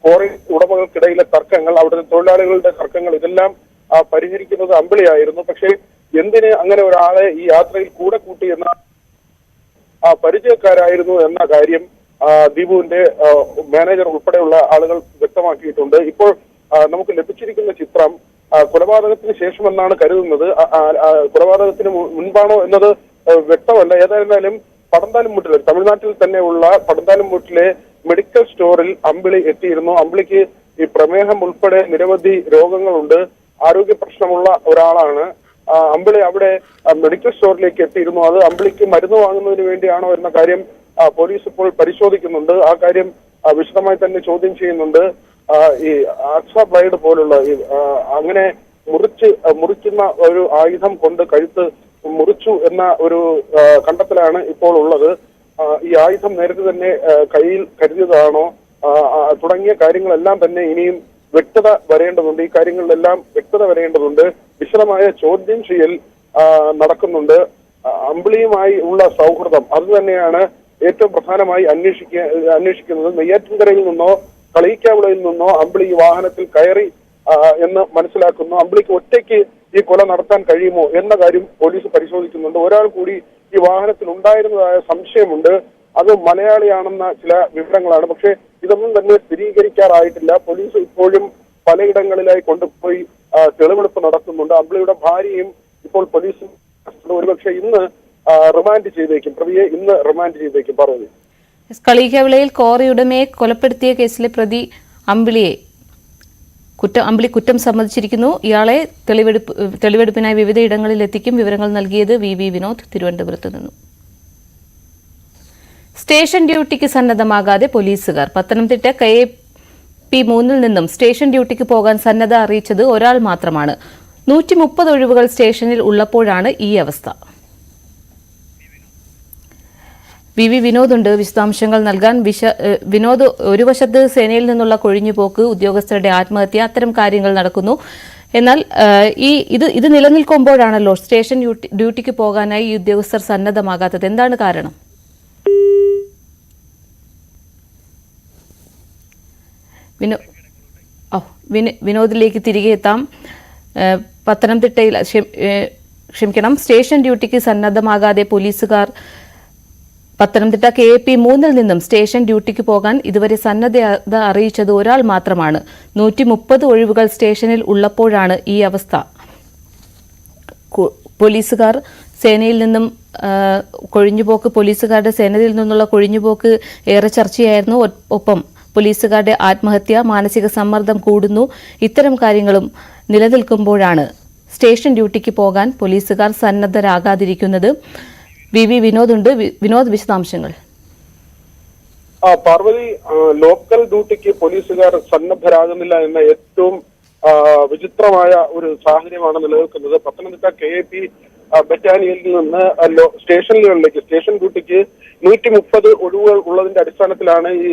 കോറി ഉടമകൾക്കിടയിലെ തർക്കങ്ങൾ, അവിടുത്തെ തൊഴിലാളികളുടെ തർക്കങ്ങൾ, ഇതെല്ലാം പരിഹരിക്കുന്നത് അമ്പിളിയായിരുന്നു. പക്ഷേ എന്തിന് അങ്ങനെ ഒരാളെ ഈ യാത്രയിൽ കൂടെ കൂട്ടി എന്ന പരിചയക്കാരായിരുന്നു എന്ന കാര്യം ദീപുവിന്റെ മാനേജർ ഉൾപ്പെടെയുള്ള ആളുകൾ വ്യക്തമാക്കിയിട്ടുണ്ട്. ഇപ്പോൾ നമുക്ക് ലഭിച്ചിരിക്കുന്ന ചിത്രം കൊലപാതകത്തിന് ശേഷമെന്നാണ് കരുതുന്നത്. കൊലപാതകത്തിന് മുൻപാണോ എന്നത് വ്യക്തമല്ല. ഏതായിരുന്നാലും പടന്താലുംമൂട്ടിലെ തമിഴ്നാട്ടിൽ തന്നെയുള്ള പടന്താലുംമൂട്ടിലെ മെഡിക്കൽ സ്റ്റോറിൽ അമ്പിളി എത്തിയിരുന്നു. അമ്പിളിക്ക് ഈ പ്രമേഹം ഉൾപ്പെടെ നിരവധി രോഗങ്ങളുണ്ട്, ആരോഗ്യ പ്രശ്നമുള്ള ഒരാളാണ്. അമ്പിളി അവിടെ മെഡിക്കൽ സ്റ്റോറിലേക്ക് എത്തിയിരുന്നു. അത് അമ്പിളിക്ക് മരുന്ന് വാങ്ങുന്നതിന് വേണ്ടിയാണോ എന്ന കാര്യം പോലീസ് ഇപ്പോൾ പരിശോധിക്കുന്നുണ്ട്. ആ കാര്യം വിശദമായി തന്നെ ചോദ്യം ചെയ്യുന്നുണ്ട്. ഈ ആക്സ ബ്ലൈഡ് പോലുള്ള അങ്ങനെ മുറിക്കുന്ന ഒരു ആയുധം കൊണ്ട് കഴുത്ത് മുറിച്ചു എന്ന ഒരു കണ്ടെത്തലാണ് ഇപ്പോൾ ഉള്ളത്. ഈ ആയുധം നേരത്തെ തന്നെ കയ്യിൽ കരുതിയതാണോ തുടങ്ങിയ കാര്യങ്ങളെല്ലാം തന്നെ ഇനിയും വ്യക്തത വരേണ്ടതുണ്ട്. ഈ കാര്യങ്ങളിലെല്ലാം വ്യക്തത വരേണ്ടതുണ്ട്. വിശദമായ ചോദ്യം ചെയ്യൽ നടക്കുന്നുണ്ട്. അമ്പിളിയുമായി ഉള്ള സൗഹൃദം അത് തന്നെയാണ് ഏറ്റവും പ്രധാനമായി അന്വേഷിക്കുന്നത്. നെയ്യാറ്റിൻകരയിൽ നിന്നോ കളിയിക്കാവിളയിൽ നിന്നോ അമ്പിളി ഈ വാഹനത്തിൽ കയറി എന്ന് മനസ്സിലാക്കുന്നു. അമ്പിളിക്ക് ഒറ്റയ്ക്ക് ഈ കൊല നടത്താൻ കഴിയുമോ എന്ന കാര്യം പോലീസ് പരിശോധിക്കുന്നുണ്ട്. ഒരാൾ കൂടി ഈ വാഹനത്തിൽ ഉണ്ടായിരുന്നതായ സംശയമുണ്ട്. അത് മലയാളിയാണെന്ന ചില വിവരങ്ങളാണ്. പക്ഷേ ഇതൊന്നും തന്നെ സ്ഥിരീകരിക്കാറായിട്ടില്ല. പോലീസ് ഇപ്പോഴും പലയിടങ്ങളിലായി കൊണ്ടുപോയി തെളിവെടുപ്പ് നടത്തുന്നുണ്ട്. അമ്പിളിയുടെ ഭാര്യയും ഇപ്പോൾ പോലീസ് ഒരുപക്ഷെ ഇന്ന് റിമാൻഡ് ചെയ്തേക്കും. പ്രതിയെ ഇന്ന് റിമാൻഡ് ചെയ്തേക്കും. പറഞ്ഞു കളിയിക്കാവിളയിൽ കോറി ഉടമയെ കൊലപ്പെടുത്തിയ കേസിലെ പ്രതി അമ്പിളി കുറ്റം സമ്മതിച്ചിരിക്കുന്നു. ഇയാളെ തെളിവെടുപ്പിനായി വിവിധയിടങ്ങളിൽ എത്തിക്കും. വിവരങ്ങൾ നൽകിയത് വി വിനോദ്, തിരുവനന്തപുരത്ത് നിന്നും. സ്റ്റേഷൻ ഡ്യൂട്ടിക്ക് സന്നദ്ധമാകാതെ പോലീസുകാർ. പത്തനംതിട്ട KAP3 നിന്നും സ്റ്റേഷൻ ഡ്യൂട്ടിക്ക് പോകാൻ സന്നദ്ധ അറിയിച്ചത് ഒരാൾ മാത്രമാണ്. 130 ഒഴിവുകൾ സ്റ്റേഷനിൽ ഉള്ളപ്പോഴാണ് ഈ അവസ്ഥ. വി വിനോദ് ഉണ്ട് വിശദാംശങ്ങൾ നൽകാൻ. വിനോദ്, ഒരു വശത്ത് സേനയിൽ നിന്നുള്ള കൊഴിഞ്ഞുപോക്ക്, ഉദ്യോഗസ്ഥരുടെ ആത്മഹത്യ, അത്തരം കാര്യങ്ങൾ നടക്കുന്നു. എന്നാൽ ഇത് നിലനിൽക്കുമ്പോഴാണല്ലോ സ്റ്റേഷൻ ഡ്യൂട്ടിക്ക് പോകാനായി ഈ ഉദ്യോഗസ്ഥർ സന്നദ്ധമാകാത്തത്. എന്താണ് കാരണം? വിനോദിലേക്ക് തിരികെ എത്താം. പത്തനംതിട്ടയിൽ സ്റ്റേഷൻ ഡ്യൂട്ടിക്ക് സന്നദ്ധമാകാതെ പോലീസുകാർ പത്തനംതിട്ട KAP3 നിന്നും സ്റ്റേഷൻ ഡ്യൂട്ടിക്ക് പോകാൻ ഇതുവരെ സന്നദ്ധത അറിയിച്ചത് ഒരാൾ മാത്രമാണ്. 130 ഒഴിവുകൾ സ്റ്റേഷനിൽ ഉള്ളപ്പോഴാണ് ഈ അവസ്ഥ. പോലീസുകാർ സേനയിൽ നിന്നും പോലീസുകാരുടെ സേനയിൽ നിന്നുള്ള കൊഴിഞ്ഞുപോക്ക് ഏറെ ചർച്ചയായിരുന്നു. ഒപ്പം പോലീസുകാരുടെ ആത്മഹത്യ, മാനസിക സമ്മർദ്ദം കൂടുന്നു. ഇത്തരം കാര്യങ്ങളും നിലനിൽക്കുമ്പോഴാണ് സ്റ്റേഷൻ ഡ്യൂട്ടിക്ക് പോകാൻ പോലീസുകാർ സന്നദ്ധരാകാതിരിക്കുന്നത്. വി വിനോദ് ഉണ്ട്. വിനോദ്, വിശദാംശങ്ങൾ. പാർവതി, ലോക്കൽ ഡ്യൂട്ടിക്ക് പോലീസുകാർ സന്നദ്ധരാകുന്നില്ല എന്ന ഏറ്റവും വിചിത്രമായ ഒരു സാഹചര്യമാണ് നിലനിൽക്കുന്നത്. പത്തനംതിട്ട KAP ബറ്റാലിയനിൽ നിന്ന് സ്റ്റേഷനുകളിലേക്ക് സ്റ്റേഷൻ ഡ്യൂട്ടിക്ക് 130 ഒഴിവുകൾ ഉള്ളതിന്റെ അടിസ്ഥാനത്തിലാണ് ഈ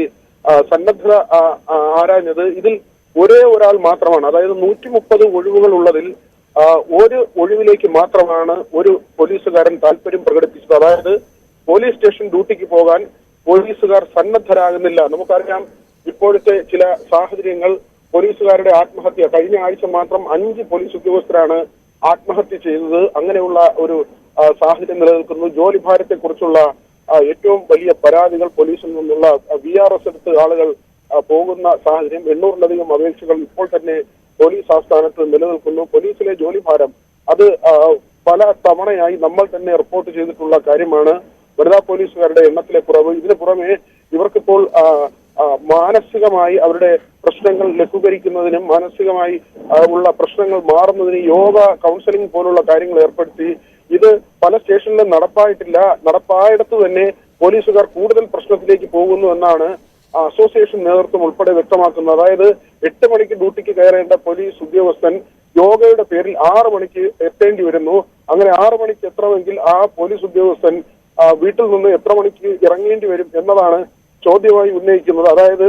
സന്നദ്ധത ആരാഞ്ഞത്. ഇതിൽ ഒരേ ഒരാൾ മാത്രമാണ്, അതായത് 130 ഒഴിവുകൾ ഉള്ളതിൽ ഒരു ഒഴിവിലേക്ക് മാത്രമാണ് ഒരു പോലീസുകാരൻ താല്പര്യം പ്രകടിപ്പിച്ചത്. അതായത് പോലീസ് സ്റ്റേഷൻ ഡ്യൂട്ടിക്ക് പോകാൻ പോലീസുകാർ സന്നദ്ധരാകുന്നില്ല. നമുക്കറിയാം ഇപ്പോഴത്തെ ചില സാഹചര്യങ്ങൾ. പോലീസുകാരുടെ ആത്മഹത്യ, കഴിഞ്ഞ ആഴ്ച മാത്രം 5 പോലീസ് ഉദ്യോഗസ്ഥരാണ് ആത്മഹത്യ ചെയ്തത്. അങ്ങനെയുള്ള ഒരു സാഹചര്യം നിലനിൽക്കുന്നു. ജോലി ഭാരത്തെ കുറിച്ചുള്ള ഏറ്റവും വലിയ പരാതികൾ പോലീസിൽ നിന്നുള്ള VRS എടുത്ത് ആളുകൾ പോകുന്ന സാഹചര്യം. 800-ലധികം അപേക്ഷകൾ ഇപ്പോൾ തന്നെ പോലീസ് ആസ്ഥാനത്ത് നിലനിൽക്കുന്നു. പോലീസിലെ ജോലിഭാരം അത് പല തവണയായി നമ്മൾ തന്നെ റിപ്പോർട്ട് ചെയ്തിട്ടുള്ള കാര്യമാണ്. വനിതാ പോലീസുകാരുടെ എണ്ണത്തിലെ കുറവ്. ഇതിന് പുറമെ ഇവർക്കിപ്പോൾ മാനസികമായി അവരുടെ പ്രശ്നങ്ങൾ ലഘൂകരിക്കുന്നതിനും മാനസികമായി ഉള്ള പ്രശ്നങ്ങൾ മാറുന്നതിനും യോഗ, കൗൺസിലിംഗ് പോലുള്ള കാര്യങ്ങൾ ഏർപ്പെടുത്തി. ഇത് പല സ്റ്റേഷനിലും നടപ്പായിട്ടില്ല. നടപ്പായിടത്ത് തന്നെ പോലീസുകാർ കൂടുതൽ പ്രശ്നത്തിലേക്ക് പോകുന്നു എന്നാണ് അസോസിയേഷൻ നേതൃത്വം ഉൾപ്പെടെ വ്യക്തമാക്കുന്നത്. അതായത് 8 മണിക്ക് ഡ്യൂട്ടിക്ക് കയറേണ്ട പോലീസ് ഉദ്യോഗസ്ഥൻ യോഗയുടെ പേരിൽ 6 മണിക്ക് എത്തേണ്ടി വരുന്നു. അങ്ങനെ 6 മണിക്ക് എത്തണമെങ്കിൽ ആ പോലീസ് ഉദ്യോഗസ്ഥൻ വീട്ടിൽ നിന്ന് എത്ര മണിക്ക് ഇറങ്ങേണ്ടി വരും എന്നതാണ് ചോദ്യമായി ഉന്നയിക്കുന്നത്. അതായത്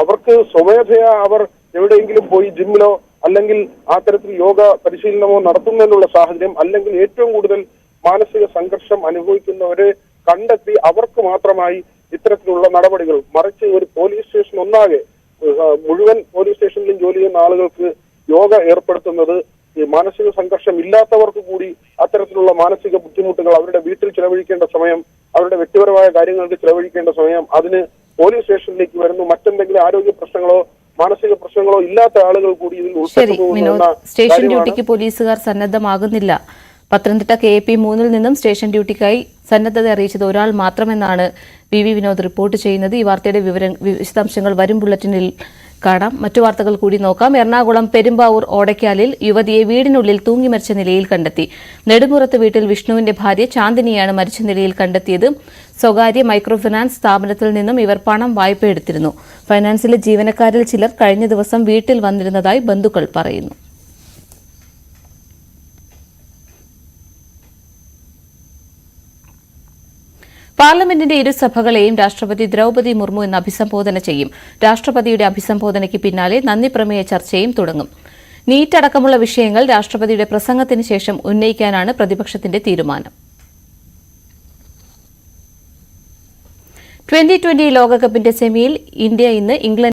അവർക്ക് സ്വമേധയാ അവർ എവിടെയെങ്കിലും പോയി ജിമ്മിലോ അല്ലെങ്കിൽ ആ തരത്തിൽ യോഗ പരിശീലനമോ നടത്തുന്നതിനുള്ള സാഹചര്യം, അല്ലെങ്കിൽ ഏറ്റവും കൂടുതൽ മാനസിക സംഘർഷം അനുഭവിക്കുന്നവരെ കണ്ടെത്തി അവർക്ക് മാത്രമായി ഇത്തരത്തിലുള്ള നടപടികൾ, മറിച്ച് ഒരു പോലീസ് സ്റ്റേഷൻ ഒന്നാകെ മുഴുവൻ പോലീസ് സ്റ്റേഷനിലും ജോലി ചെയ്യുന്ന ആളുകൾക്ക് യോഗ ഏർപ്പെടുത്തുന്നത് ഈ മാനസിക സംഘർഷം ഇല്ലാത്തവർക്ക് കൂടി അത്തരത്തിലുള്ള മാനസിക ബുദ്ധിമുട്ടുകൾ, അവരുടെ വീട്ടിൽ ചിലവഴിക്കേണ്ട സമയം അവരുടെ വ്യക്തിപരമായ കാര്യങ്ങൾക്ക് ചെലവഴിക്കേണ്ട സമയം അതിന് പോലീസ് സ്റ്റേഷനിലേക്ക് വരുന്നു. മറ്റെന്തെങ്കിലും ആരോഗ്യ പ്രശ്നങ്ങളോ മാനസിക പ്രശ്നങ്ങളോ ഇല്ലാത്ത ആളുകൾ കൂടി ഇതിൽ ശരി ഉൾപ്പെട്ടു വിനോദ്, സ്റ്റേഷൻ ഡ്യൂട്ടിക്ക് പോലീസുകാർ സന്നദ്ധമാകുന്നില്ല. പത്തനംതിട്ട KAP 3 നിന്നും സ്റ്റേഷൻ ഡ്യൂട്ടിക്കായി സന്നദ്ധത അറിയിച്ചത് ഒരാൾ മാത്രമെന്നാണ് VV വിനോദ് റിപ്പോർട്ട് ചെയ്യുന്നത്. ഈ വാർത്തയുടെ വിശദാംശങ്ങൾ വരും ബുള്ളറ്റിനിൽ കാണാം. മറ്റു വാർത്തകൾ കൂടി നോക്കാം. എറണാകുളം പെരുമ്പാവൂർ ഓടയ്ക്കാലിൽ യുവതിയെ വീടിനുള്ളിൽ തൂങ്ങി മരിച്ച നിലയിൽ കണ്ടെത്തി. നെടുമുറത്ത് വീട്ടിൽ വിഷ്ണുവിന്റെ ഭാര്യ ചാന്ദിനിയാണ് മരിച്ച നിലയിൽ കണ്ടെത്തിയത്. സ്വകാര്യ മൈക്രോ ഫിനാൻസ് സ്ഥാപനത്തിൽ നിന്നും ഇവർ പണം വായ്പയെടുത്തിരുന്നു. ഫൈനാൻസിലെ ജീവനക്കാരിൽ ചിലർ കഴിഞ്ഞ ദിവസം വീട്ടിൽ വന്നിരുന്നതായി ബന്ധുക്കൾ പറയുന്നു. പാർലമെന്റിന്റെ ഇരുസഭകളെയും രാഷ്ട്രപതി ദ്രൌപദി മുർമു ഇന്ന് അഭിസംബോധന ചെയ്യും. രാഷ്ട്രപതിയുടെ അഭിസംബോധനയ്ക്ക് പിന്നാലെ നന്ദിപ്രമേയ ചർച്ചയും തുടങ്ങും. നീറ്റ് അടക്കമുള്ള വിഷയങ്ങൾ രാഷ്ട്രപതിയുടെ പ്രസംഗത്തിന് ശേഷം ഉന്നയിക്കാനാണ് പ്രതിപക്ഷത്തിന്റെ തീരുമാനം. 2020 ലോകകപ്പിന്റെ സെമിയിൽ ഇന്ത്യ ഇന്ന് ഇംഗ്ലണ്ട്